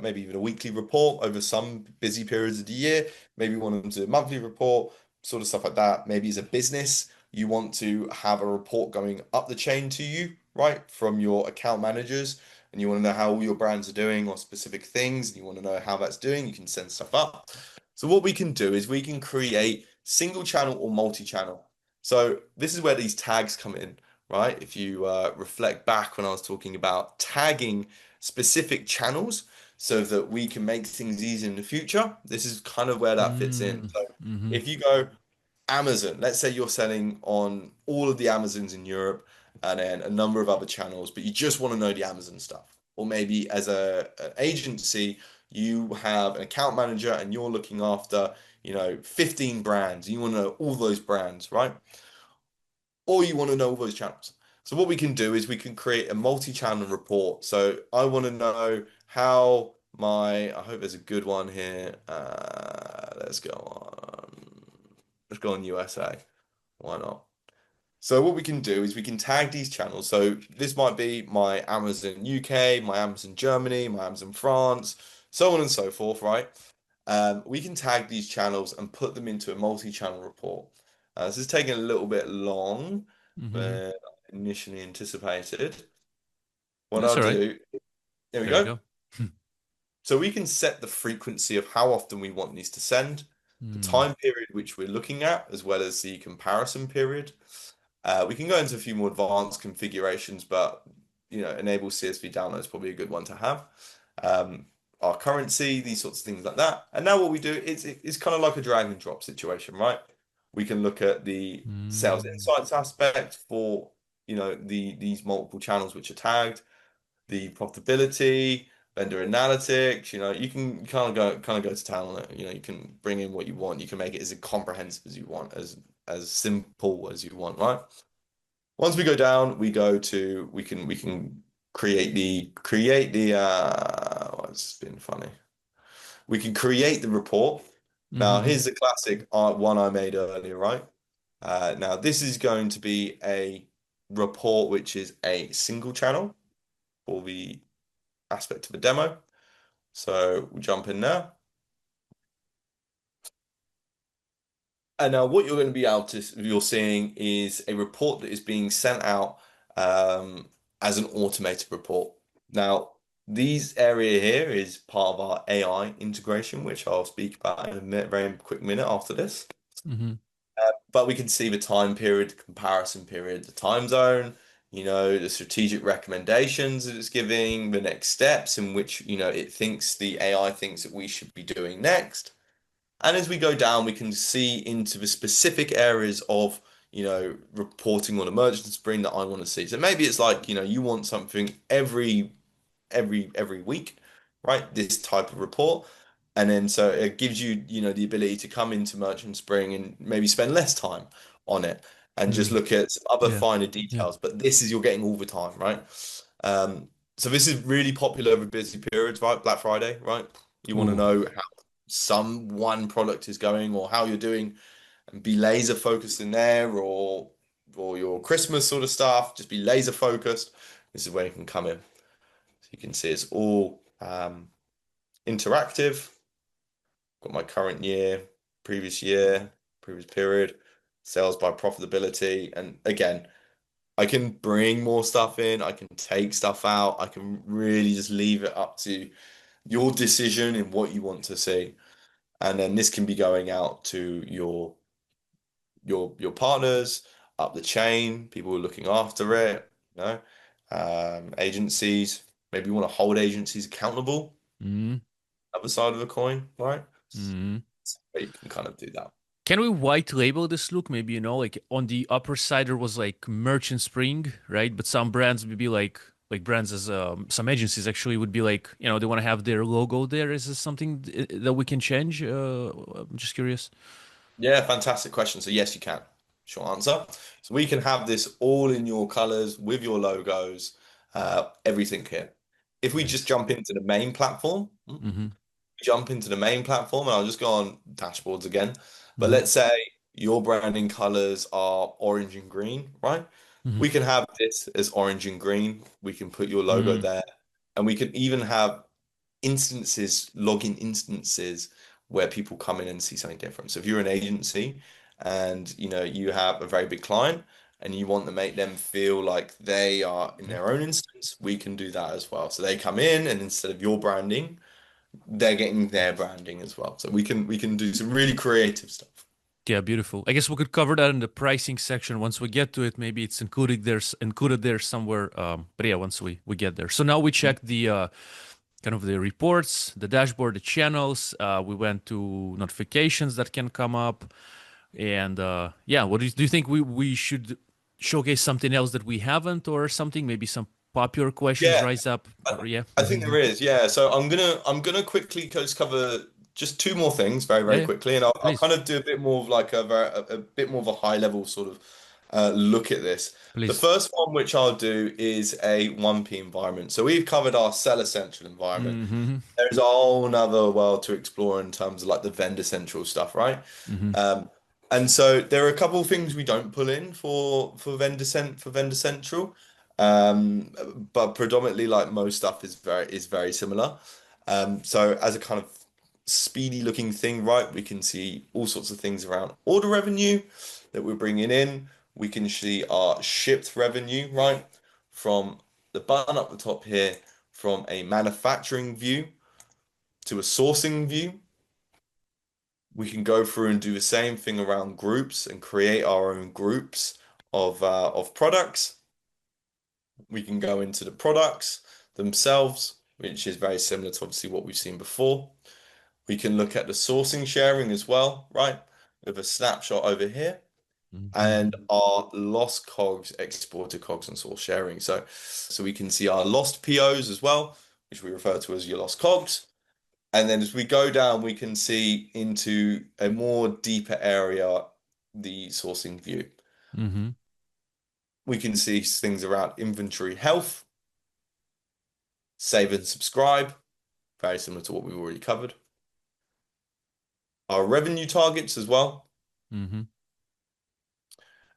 maybe even a weekly report over some busy periods of the year. Maybe you want them to do a monthly report, sort of stuff like that. Maybe as a business, you want to have a report going up the chain to you, right, from your account managers, and you want to know how all your brands are doing or specific things, and you want to know how that's doing. You can send stuff up. So what we can do is we can create single channel or multi-channel. So this is where these tags come in, right? If you reflect back when I was talking about tagging specific channels so that we can make things easy in the future, this is kind of where that fits in. So Mm-hmm. if you go Amazon, let's say you're selling on all of the Amazons in Europe and then a number of other channels, but you just want to know the Amazon stuff. Or maybe as an agency, you have an account manager and you're looking after, 15 brands. You want to know all those brands, right? Or you want to know all those channels. So what we can do is we can create a multi-channel report. So I want to know how I hope there's a good one here. Let's go on USA. Why not? So what we can do is we can tag these channels. So this might be my Amazon UK, my Amazon Germany, my Amazon France, so on and so forth, right? We can tag these channels and put them into a multi-channel report. This is taking a little bit long Mm-hmm. than I initially anticipated. What That's I'll all right. do, there we There we go. go. So we can set the frequency of how often we want these to send, the Mm. time period which we're looking at, as well as the comparison period. We can go into a few more advanced configurations, but enable CSV download is probably a good one to have. Our currency, these sorts of things like that. And now what we do is it's kind of like a drag and drop situation, right? We can look at the sales Mm. insights aspect for these multiple channels which are tagged, the profitability, vendor analytics. You can kind of go to town on it. You can bring in what you want. You can make it as comprehensive as you want, as simple as you want, right? Once we go down, we can create the oh, it's been funny. We can create the report. Now, Mm-hmm. here's the classic one I made earlier, right? Now, this is going to be a report which is a single channel for the aspect of a demo. So we jump in now. And now what you're going to be able to you're seeing is a report that is being sent out as an automated report. Now, these area here is part of our AI integration, which I'll speak about in a minute, very quick minute after this. Mm-hmm. But we can see the time period, the comparison period, the time zone, the strategic recommendations that it's giving, the next steps in which, the AI thinks that we should be doing next. And as we go down, we can see into the specific areas of, reporting on a merchant spree that I want to see. So maybe it's like, you want something every week, right? This type of report. And then so it gives you, the ability to come into Merchant Spring and maybe spend less time on it and just Mm. look at some other Yeah. finer Yeah. details. But this is you're getting all the time, right? So this is really popular with busy periods, right? Black Friday, right? You want to Ooh. know how some one product is going or how you're doing and be laser focused in there or your Christmas sort of stuff, just be laser focused. This is where you can come in. So you can see it's all interactive. Got my current year, previous period, sales by profitability. And again, I can bring more stuff in, I can take stuff out, I can really just leave it up to your decision in what you want to see. And then this can be going out to your partners up the chain, people who are looking after it, agencies. Maybe you want to hold agencies accountable, Mm. other side of the coin, right? Mm. But you can kind of do that. Can we white label this look? Maybe, like on the upper side there was like Merchant Spring, right? But some brands would be like brands as some agencies actually would be like, they want to have their logo there. Is this something that we can change? I'm just curious. Yeah, fantastic question. So yes, you can. Short answer. So we can have this all in your colors with your logos, everything here. If we just Nice. jump into the main platform, Mm-hmm. and I'll just go on dashboards again. But Mm-hmm. let's say your branding colors are orange and green, right? Mm-hmm. We can have this as orange and green. We can put your logo Mm. there, and we can even have login instances where people come in and see something different. So if you're an agency and you have a very big client and you want to make them feel like they are in Okay. their own instance, we can do that as well. So they come in and instead of your branding, they're getting their branding as well. So we can do some really creative stuff. Yeah, beautiful. I guess we could cover that in the pricing section once we get to it. Maybe it's included there somewhere. But yeah, once we get there. So now we check the kind of the reports, the dashboard, the channels. We went to notifications that can come up, and yeah, what do you think we should showcase something else that we haven't, or something? Maybe some popular questions Yeah, rise up. I, Or yeah. I think there is. Yeah. So I'm gonna quickly just cover. just two more things very, Yeah, very yeah, quickly, and I'll please, kind of do a bit more of like a bit more of a high level sort of look at this. The please. first one which I'll do is a 1P environment. So we've covered our seller central environment. Mm-hmm. There's a whole nother world to explore in terms of like the vendor central stuff, right? Mm-hmm. Um, and so there are a couple of things we don't pull in for vendor central, but predominantly like most stuff is very similar. So as a kind of speedy looking thing, right, we can see all sorts of things around order revenue that we're bringing in. We can see our shipped revenue, right, from the button up the top here, from a manufacturing view to a sourcing view. We can go through and do the same thing around groups and create our own groups of products. We can go into the products themselves, which is very similar to obviously what we've seen before. We can look at the sourcing sharing as well, right? With a snapshot over here and Mm-hmm. our lost COGS, exported COGS and source sharing. So we can see our lost POs as well, which we refer to as your lost COGS. And then as we go down, we can see into a more deeper area, the sourcing view. Mm-hmm. We can see things around inventory health, save and subscribe, very similar to what we've already covered. Our revenue targets as well. Mm-hmm.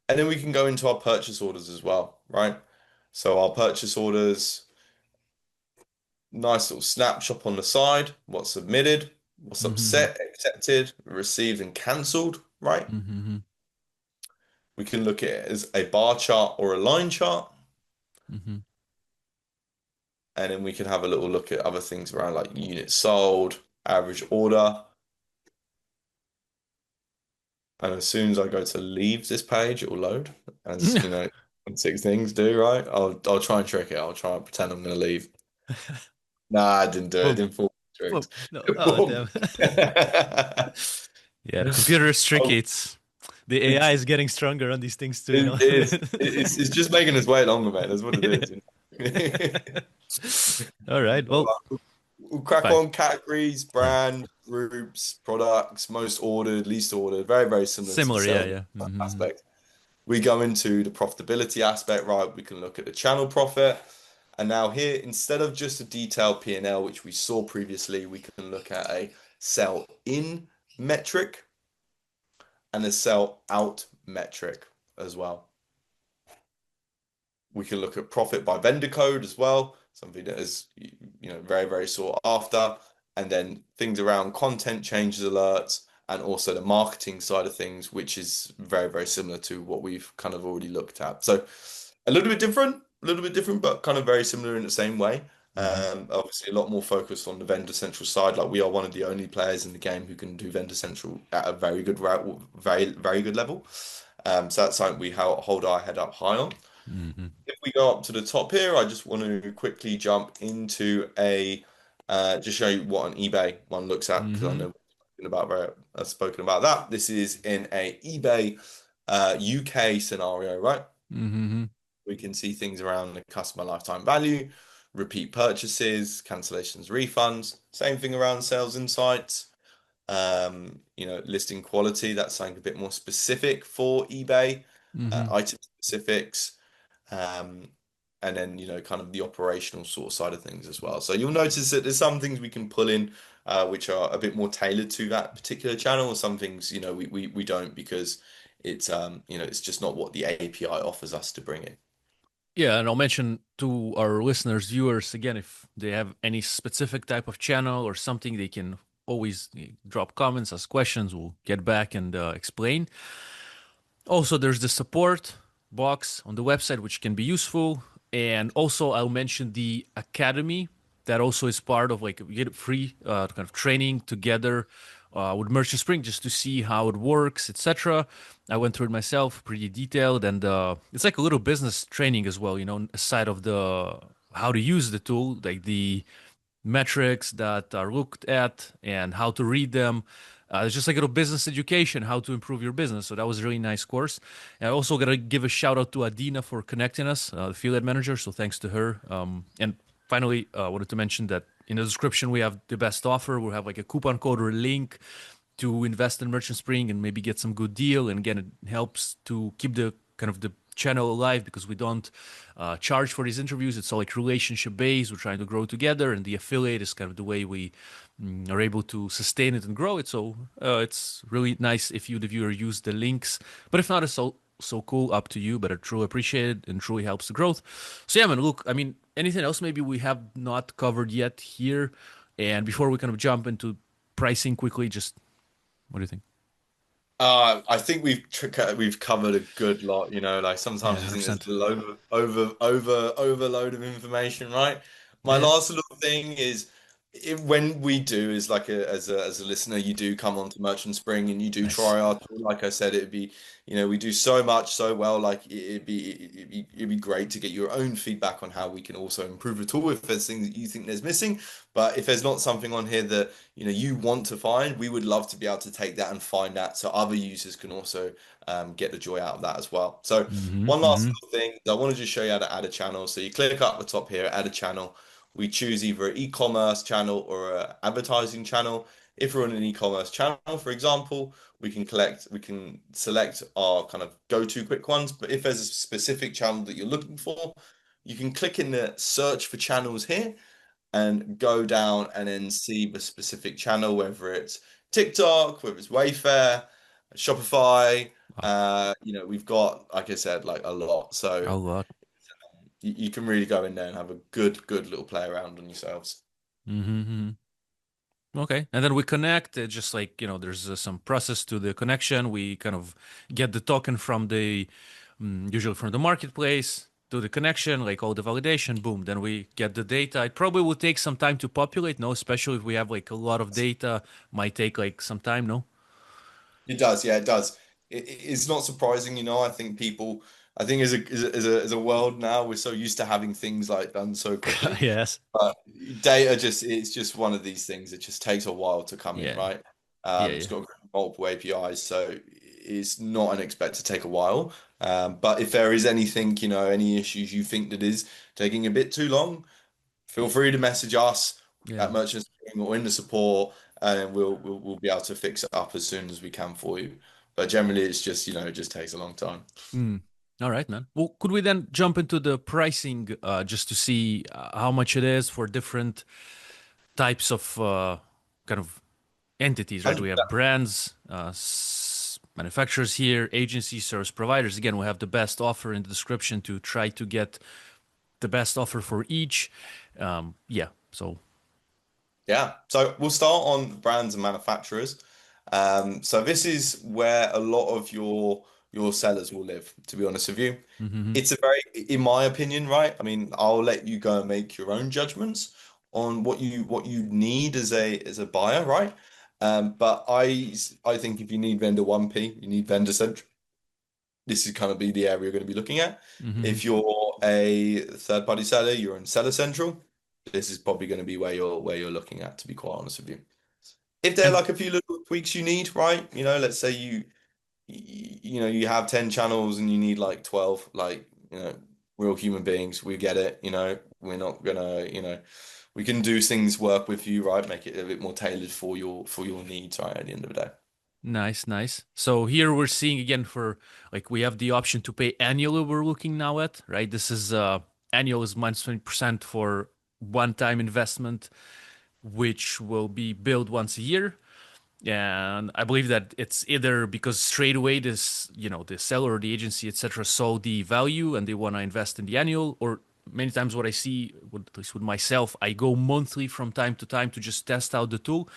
And then we can go into our purchase orders as well, right? So our purchase orders, nice little snapshot on the side, what's submitted, what's Mm-hmm. upset, accepted, received, and cancelled, right? Mm-hmm. We can look at it as a bar chart or a line chart. Mm-hmm. And then we can have a little look at other things around like units sold, average order. And as soon as I go to leave this page, it will load, as you know, six things do, right? I'll try and trick it. I'll try and pretend I'm gonna leave. Nah, I didn't do it. It Boom. didn't fall Boom. tricks. No. Oh, Boom. damn. Yeah, the computer is tricky. Oh, The AI it's is getting stronger on these things too, you know. it is it's just making us wait longer, mate. That's what it is. All right. Well, We'll crack fine. on categories, Yeah. brand, groups, products, most ordered, least ordered, very, very similar to the Similar. Yeah. sales Yeah. Mm-hmm. aspect. We go into the profitability aspect, right? We can look at the channel profit. And now here, instead of just a detailed P&L, which we saw previously, we can look at a sell in metric and a sell out metric as well. We can look at profit by vendor code as well, something that is very, very sought after. And then things around content changes alerts and also the marketing side of things, which is very, very similar to what we've kind of already looked at. So a little bit different, but kind of very similar in the same way. Mm-hmm. Obviously, a lot more focused on the vendor central side. Like we are one of the only players in the game who can do vendor central at a very good route, very, very good level. So that's something we hold our head up high on. Mm-hmm. If we go up to the top here, I just want to quickly jump into just show you what an eBay one looks at because I Mm-hmm. know I've spoken about that. This is in a eBay UK scenario, right? Mm-hmm. We can see things around the customer lifetime value, repeat purchases, cancellations, refunds. Same thing around sales insights. Listing quality, that's something a bit more specific for eBay, Mm-hmm. item specifics, um, and then, kind of the operational sort of side of things as well. So you'll notice that there's some things we can pull in, which are a bit more tailored to that particular channel, or some things, we don't because it's just not what the API offers us to bring in. Yeah, and I'll mention to our listeners, viewers, again, if they have any specific type of channel or something, they can always drop comments, ask questions. We'll get back and explain. Also, there's the support box on the website, which can be useful. And also, I'll mention the academy that also is part of like you get free kind of training together with Merchant Spring just to see how it works, etc. I went through it myself, pretty detailed, and it's like a little business training as well. Aside of the how to use the tool, like the metrics that are looked at and how to read them. It's just like a little business education, how to improve your business. So that was a really nice course. And I also got to give a shout out to Adina for connecting us, the affiliate manager. So thanks to her. And finally, I wanted to mention that in the description we have the best offer. We'll have like a coupon code or a link to invest in Merchant Spring and maybe get some good deal. And again, it helps to keep the kind of the channel alive because we don't charge for these interviews. It's all like relationship based. We're trying to grow together, and the affiliate is kind of the way we are able to sustain it and grow it. So it's really nice if you, the viewer, use the links. But if not, it's so cool. Up to you. But I truly appreciate it and truly helps the growth. So yeah, man. Look, I mean, anything else maybe we have not covered yet here? And before we kind of jump into pricing quickly, just what do you think? I think we've covered a good lot, like Yeah, sometimes you think there's 100%. a load of overload of information, right? My Yeah, last little thing is when we do is like as a listener, you do come onto Merchant Spring and you do nice. try our tool. Like I said, it'd be, we do so much so well, like it'd be great to get your own feedback on how we can also improve the tool if there's things that you think there's missing. But if there's not something on here that you want to find, we would love to be able to take that and find that so other users can also get the joy out of that as well. So Mm-hmm, one last mm-hmm. little thing, I want to just show you how to add a channel. So you click up the top here, add a channel. We choose either an e-commerce channel or an advertising channel. If we're on an e-commerce channel, for example, we can select our kind of go-to quick ones. But if there's a specific channel that you're looking for, you can click in the search for channels here and go down and then see the specific channel, whether it's TikTok, whether it's Wayfair, Shopify. Wow, We've got, like I said, like a lot. So a lot. you can really go in there and have a good little play around on yourselves. Mm-hmm. Mm-hmm. Okay, and then we connect. Just like there's some process to the connection. We kind of get the token from the usually from the marketplace to the connection, like all the validation. Boom, then we get the data. It probably will take some time to populate. No, especially if we have like a lot of data, might take like some time. No. It does, yeah, it does. It's not surprising, I think as a world now, we're so used to having things like done so quickly. Yes. But data it's just one of these things. It just takes a while to come in, Yeah. right? Yeah. It's Yeah. got multiple APIs, so it's not unexpected to take a while. But if there is anything, any issues you think that is taking a bit too long, feel free to message us Yeah. at Merchant Spring or in the support, and we'll be able to fix it up as soon as we can for you. But generally, it's just, it just takes a long time. Mm. All right, man. Well, could we then jump into the pricing just to see how much it is for different types of kind of entities, right? We have brands, manufacturers here, agencies, service providers. Again, we have the best offer in the description to try to get the best offer for each. Yeah. So. Yeah. So we'll start on brands and manufacturers. So this is where a lot of your sellers will live, to be honest with you. Mm-hmm. It's a very, in my opinion, right? I mean, I'll let you go and make your own judgments on what you need as a buyer, right? But I think if you need vendor 1P, you need vendor central. This is kind of be the area you're going to be looking at. Mm-hmm. If you're a third party seller, you're in seller central. This is probably going to be where you're looking at, to be quite honest with you. If there are And like a few little tweaks you need, right? Let's say you have 10 channels and you need like 12, like, real human beings, we get it, we're not gonna, we can do things work with you, right? Make it a bit more tailored for your needs, right, at the end of the day. nice, nice. So here we're seeing again for like we have the option to pay annually. We're looking now at right. This is annual is minus 20% for one-time investment, which will be billed once a year. And I believe that it's either because straight away this, the seller or the agency, etc., saw the value and they want to invest in the annual, or many times what I see, at least with myself, I go monthly from time to time to just test out the tool.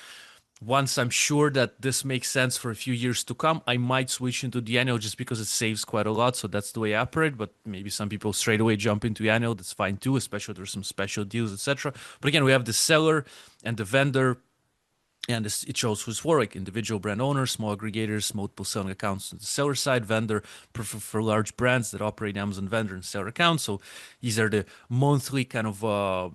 Once I'm sure that this makes sense for a few years to come, I might switch into the annual just because it saves quite a lot. So that's the way I operate. But maybe some people straight away jump into annual. That's fine too, especially if there's some special deals, etc. But again, we have the seller and the vendor, and it shows who's for like individual brand owners, small aggregators, multiple selling accounts on the seller side, vendor, prefer for large brands that operate Amazon vendor and seller accounts. So these are the monthly kind of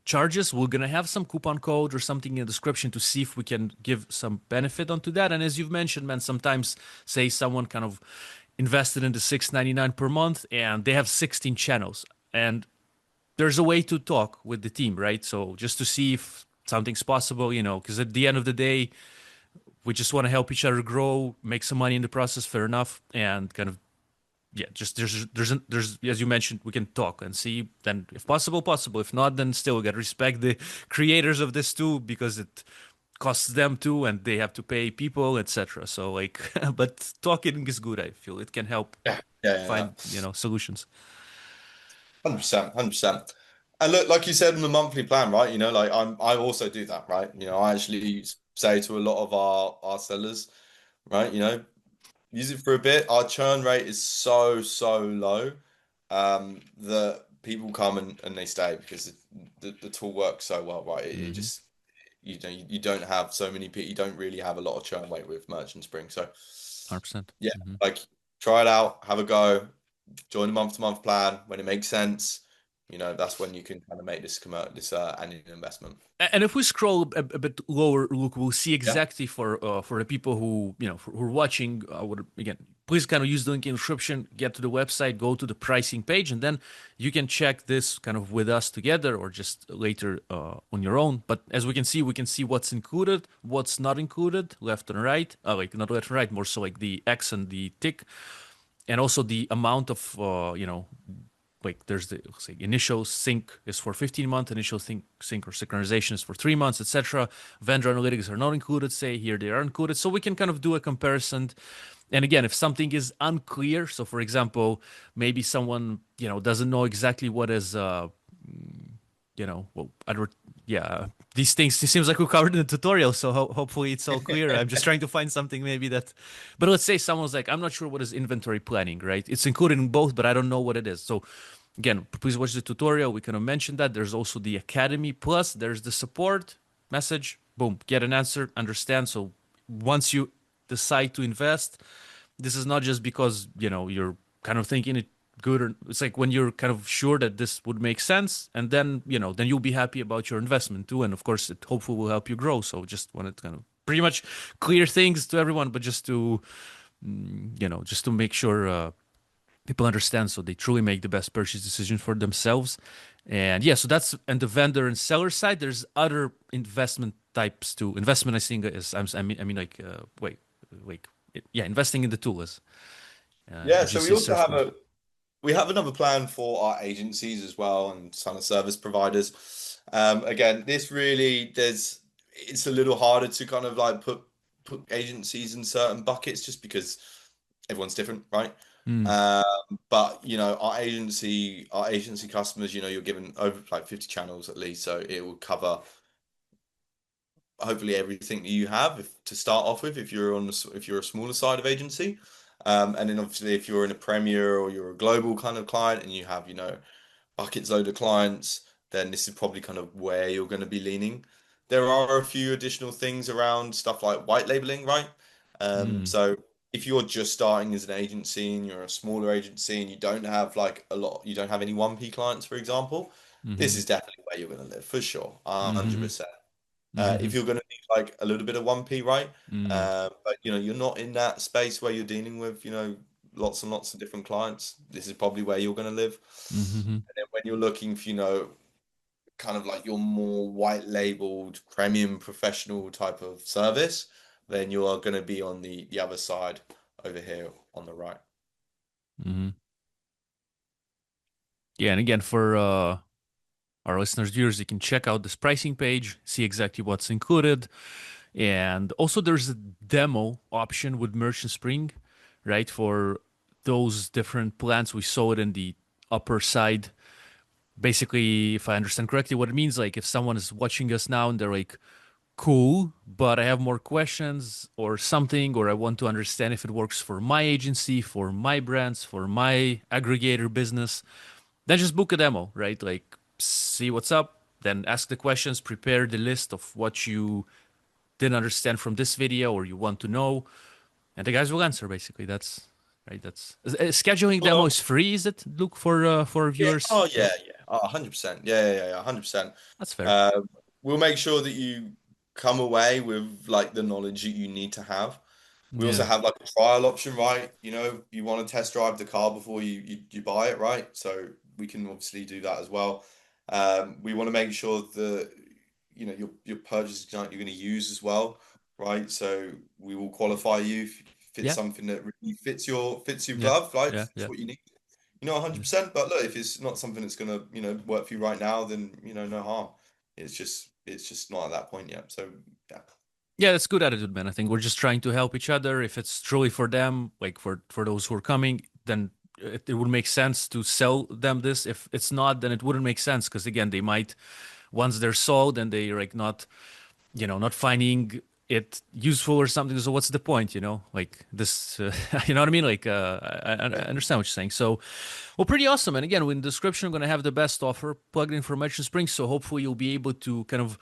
charges. We're going to have some coupon code or something in the description to see if we can give some benefit onto that. And as you've mentioned, man, sometimes say someone kind of invested in the $6.99 per month and they have 16 channels. And there's a way to talk with the team, right? So just to see if something's possible, because at the end of the day, we just want to help each other grow, make some money in the process, fair enough, and kind of yeah, just there's as you mentioned, we can talk and see. Then if possible, possible. If not, then still we gotta respect the creators of this too, because it costs them too, and they have to pay people, etc. So like, but talking is good. I feel it can help Yeah, yeah, yeah. find solutions. 100%, 100%. And look, like you said in the monthly plan, right? Like I also do that, right? I actually say to a lot of our sellers, right? Use it for a bit. Our churn rate is so low, that people come and they stay because the tool works so well, right? It Mm-hmm. just you don't have so many people. You don't really have a lot of churn rate with Merchant Spring. So 100%. yeah, Mm-hmm. like try it out, have a go, join the month-to-month plan when it makes sense. That's when you can kind of make this annual investment. And if we scroll a bit lower, look, we'll see Yeah. exactly for the people who who are watching. Would again, please kind of use the link in the description. Get to the website, go to the pricing page, and then you can check this kind of with us together, or just later on your own. But as we can see what's included, what's not included, left and right. Like not left and right, more so like the X and the tick, and also the amount of like there's the say initial sync is for 15 months, initial sync or synchronization is for 3 months, etc. Vendor analytics are not included, say here they are included, so we can kind of do a comparison. And again, if something is unclear, so for example, maybe someone doesn't know exactly what is well, yeah, these things, it seems like we covered in the tutorial, so hopefully it's all clear. I'm just trying to find something maybe that, but let's say someone's like, I'm not sure what is inventory planning, right? It's included in both, but I don't know what it is. So again, please watch the tutorial. We kind of mentioned that. There's also the academy, plus there's the support message. Boom, get an answer, understand. So once you decide to invest, this is not just because you're kind of thinking it good, or it's like when you're kind of sure that this would make sense, and then then you'll be happy about your investment too, and of course it hopefully will help you grow. So just wanted to kind of pretty much clear things to everyone, but just to just to make sure people understand, so they truly make the best purchase decision for themselves. And yeah, so that's and the vendor and seller side. There's other investment types too. Investment, I think, is I mean like wait, yeah, investing in the tool is Yeah, so we agency also search have tools. another plan for our agencies as well and kind of service providers. Again, this really it's a little harder to kind of like put agencies in certain buckets just because everyone's different, right? Mm, But our agency customers, you're given over like 50 channels at least, so it will cover hopefully everything that you have to start off with if you're a smaller side of agency. And then obviously if you're in a premier or you're a global kind of client and you have buckets load of clients, then this is probably kind of where you're going to be leaning. There are a few additional things around stuff like white labeling, right? mm, So if you're just starting as an agency and you're a smaller agency and you don't have you don't have any 1P clients, for example, this mm-hmm, is definitely where you're going to live for sure, mm-hmm, 100%. mm-hmm, If you're going to need like a little bit of 1P, right? mm, But you're not in that space where you're dealing with, lots and lots of different clients. This is probably where you're going to live. mm-hmm, And then when you're looking for, kind of like your more white labeled premium professional type of service, then you are going to be on the other side over here on the right. mm-hmm. Yeah, and again for our listeners, viewers, you can check out this pricing page, see exactly what's included. And also there's a demo option with Merchant Spring, right? For those different plans. We saw it in the upper side. Basically, if I understand correctly, what it means, like if someone is watching us now and they're like, cool, but I have more questions or something, or I want to understand if it works for my agency, for my brands, for my aggregator business, then just book a demo, right? Like see what's up, then ask the questions, prepare the list of what you didn't understand from this video or you want to know, and the guys will answer. Basically, that's right. That's scheduling demo Well, is free. Is it? Look for yeah. viewers. Oh, Yeah, yeah, yeah. Oh, 100%. Yeah, 100%. that's fair. Uh, we'll make sure that you come away with like the knowledge that you need to have. We also Yeah. have like a trial option, right? You want to test drive the car before you buy it, right? So we can obviously do that as well. We want to make sure that your purchase account you're going to use as well, right? So we will qualify you if it's Yeah, something that really fits your yeah, glove, like yeah, it's yeah. what you need. 100%. But look, if it's not something that's gonna, work for you right now, then no harm. It's just not at that point yet. So yeah. Yeah, that's good attitude, man. I think we're just trying to help each other. If it's truly for them, like for those who are coming, then it would make sense to sell them this. If it's not, then it wouldn't make sense because again, they might once they're sold and they're like not, not finding it useful or something. So what's the point, Like this, you know what I mean? Like I Yeah. understand what you're saying. So, well, pretty awesome. And again, in the description, I'm gonna have the best offer plugged in for Merchant Spring. So hopefully you'll be able to kind of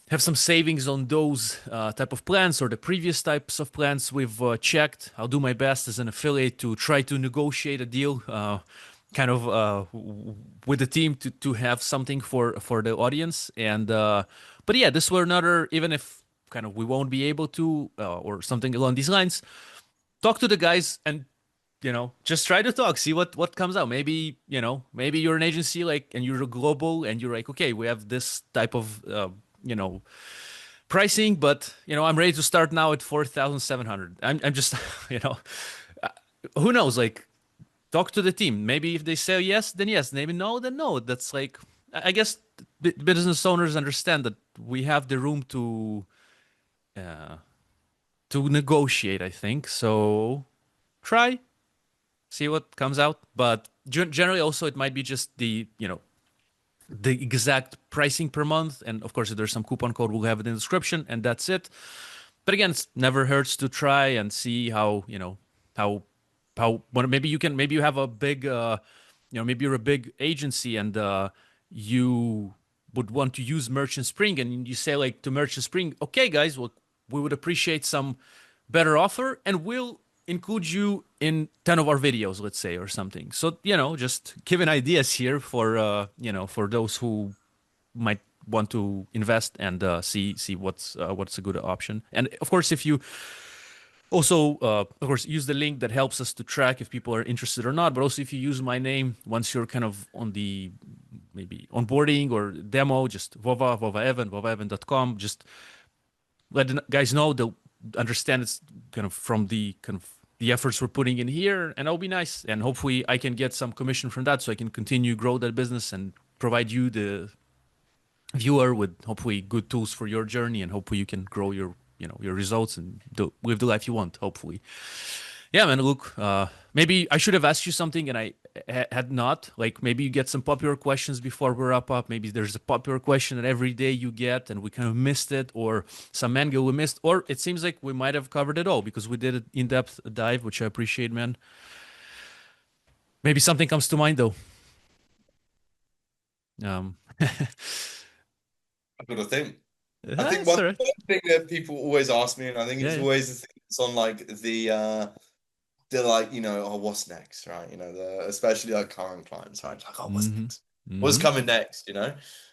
have some savings on those type of plans or the previous types of plans we've checked. I'll do my best as an affiliate to try to negotiate a deal, kind of with the team to have something for the audience. And but yeah, this were another even if kind of we won't be able to or something along these lines. Talk to the guys and just try to talk, see what comes out. Maybe maybe you're an agency like and you're global and you're like, okay, we have this type of you know pricing, but I'm ready to start now at 4,700. I'm just uh, who knows, like talk to the team. Maybe if they say yes, then yes. Maybe no, then no. That's like I guess business owners understand that we have the room uh to negotiate, I think. So try, see what comes out. But generally, also it might be just the exact pricing per month, and of course, if there's some coupon code, we'll have it in the description, and that's it. But again, it never hurts to try and see how maybe maybe you have a big maybe you're a big agency and you would want to use Merchant Spring, and you say like to Merchant Spring, okay, guys, well, we would appreciate some better offer, and we'll include you in 10 of our videos, let's say, or something. So, just giving ideas here for for those who might want to invest and see what's a good option. And of course, if you also of course use the link that helps us to track if people are interested or not, but also if you use my name once you're kind of on the maybe onboarding or demo, just vovaevan.com, just let the guys know, they'll understand it's kind of from the the efforts we're putting in here, and that'll be nice, and hopefully I can get some commission from that so I can continue grow that business and provide you the viewer with hopefully good tools for your journey, and hopefully you can grow your your results and live the life you want, hopefully. Yeah, man. Look, maybe I should have asked you something and I had not. Like maybe you get some popular questions before we wrap up. Maybe there's a popular question that every day you get and we kind of missed it, or some angle we missed, or it seems like we might have covered it all because we did an in-depth dive, which I appreciate, man. Maybe something comes to mind though. um I've got to think. I think that's one all right. thing that people always ask me, and I think Yeah, it's yeah. always the thing that's on like the like, oh, what's next, right? Especially like current clients, right? Like, oh, what's Mm-hmm. next? What's Mm-hmm. coming next?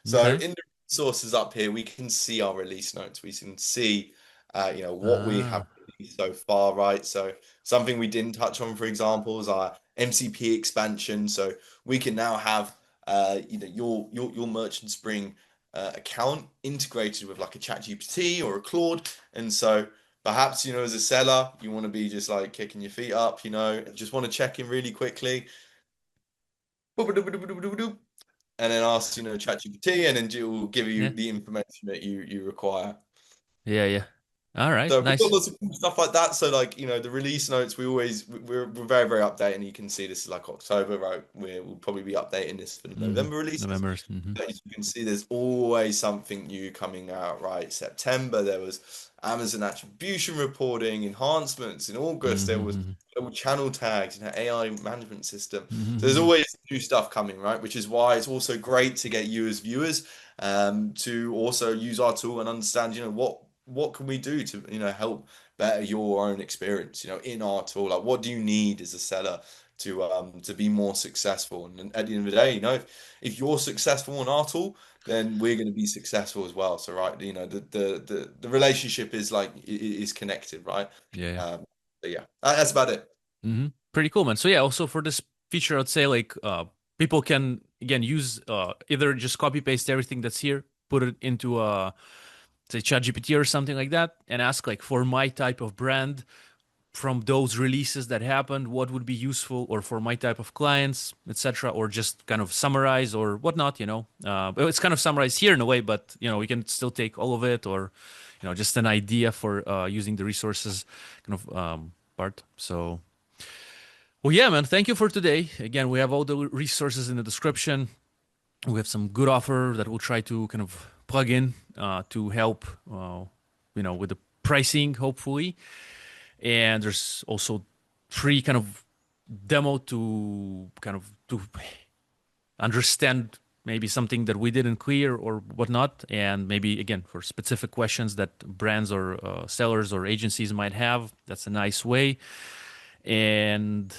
So Okay. in the resources up here, we can see our release notes. We can see, what we have Ah. released so far, right? So something we didn't touch on, for example, is our MCP expansion. So we can now have, your Merchant Spring account integrated with like a ChatGPT or a Claude, and so. Perhaps, as a seller, you want to be just like kicking your feet up, and just want to check in really quickly. And then ask, ChatGPT, and then it will give you Yeah. the information that you require. Yeah, yeah. All right. So we've got Nice. lots of cool stuff like that. So like, the release notes, we're very, very updating. You can see this is like October, right? We'll probably be updating this for the Mm-hmm. November releases. November. Mm-hmm. As you can see, there's always something new coming out, right? September, there was Amazon attribution reporting enhancements. In August, there was Mm-hmm. global channel tags, AI management system. So there's Mm-hmm. always new stuff coming, right? Which is why it's also great to get you as viewers to also use our tool and understand, what can we do to, help better your own experience, in our tool. Like, what do you need as a seller to be more successful? And at the end of the day, if you're successful on our tool, then we're going to be successful as well. So, right, the relationship is like is connected, right? Yeah, yeah. Um, but yeah, that's about it. Mm-hmm. Pretty cool, man. So yeah, also for this feature, I'd say like people can again use either just copy paste everything that's here, put it into say ChatGPT or something like that, and ask like for my type of brand from those releases that happened, what would be useful, or for my type of clients, etc., or just kind of summarize or whatnot. But it's kind of summarized here in a way, but we can still take all of it, or just an idea for using the resources kind of part. So. Well, yeah, man. Thank you for today. Again, we have all the resources in the description. We have some good offer that we'll try to kind of plug in to help, with the pricing, hopefully. And there's also free kind of demo to kind of to understand maybe something that we didn't clear or whatnot, and maybe again for specific questions that brands or sellers or agencies might have. That's a nice way. And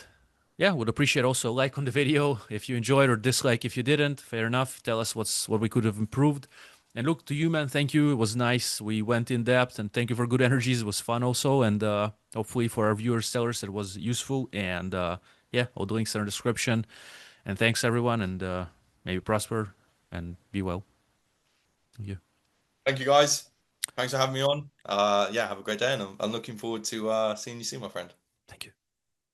yeah, would appreciate also a like on the video if you enjoyed, or dislike if you didn't. Fair enough. Tell us what we could have improved. And look, to you, man, thank you. It was nice. We went in depth, and thank you for good energies. It was fun also, and hopefully for our viewers, sellers, it was useful. And yeah, all the links are in the description. And thanks everyone, and maybe prosper and be well. Thank you. Thank you guys. Thanks for having me on. Yeah, have a great day, and I'm looking forward to seeing you soon, my friend. Thank you.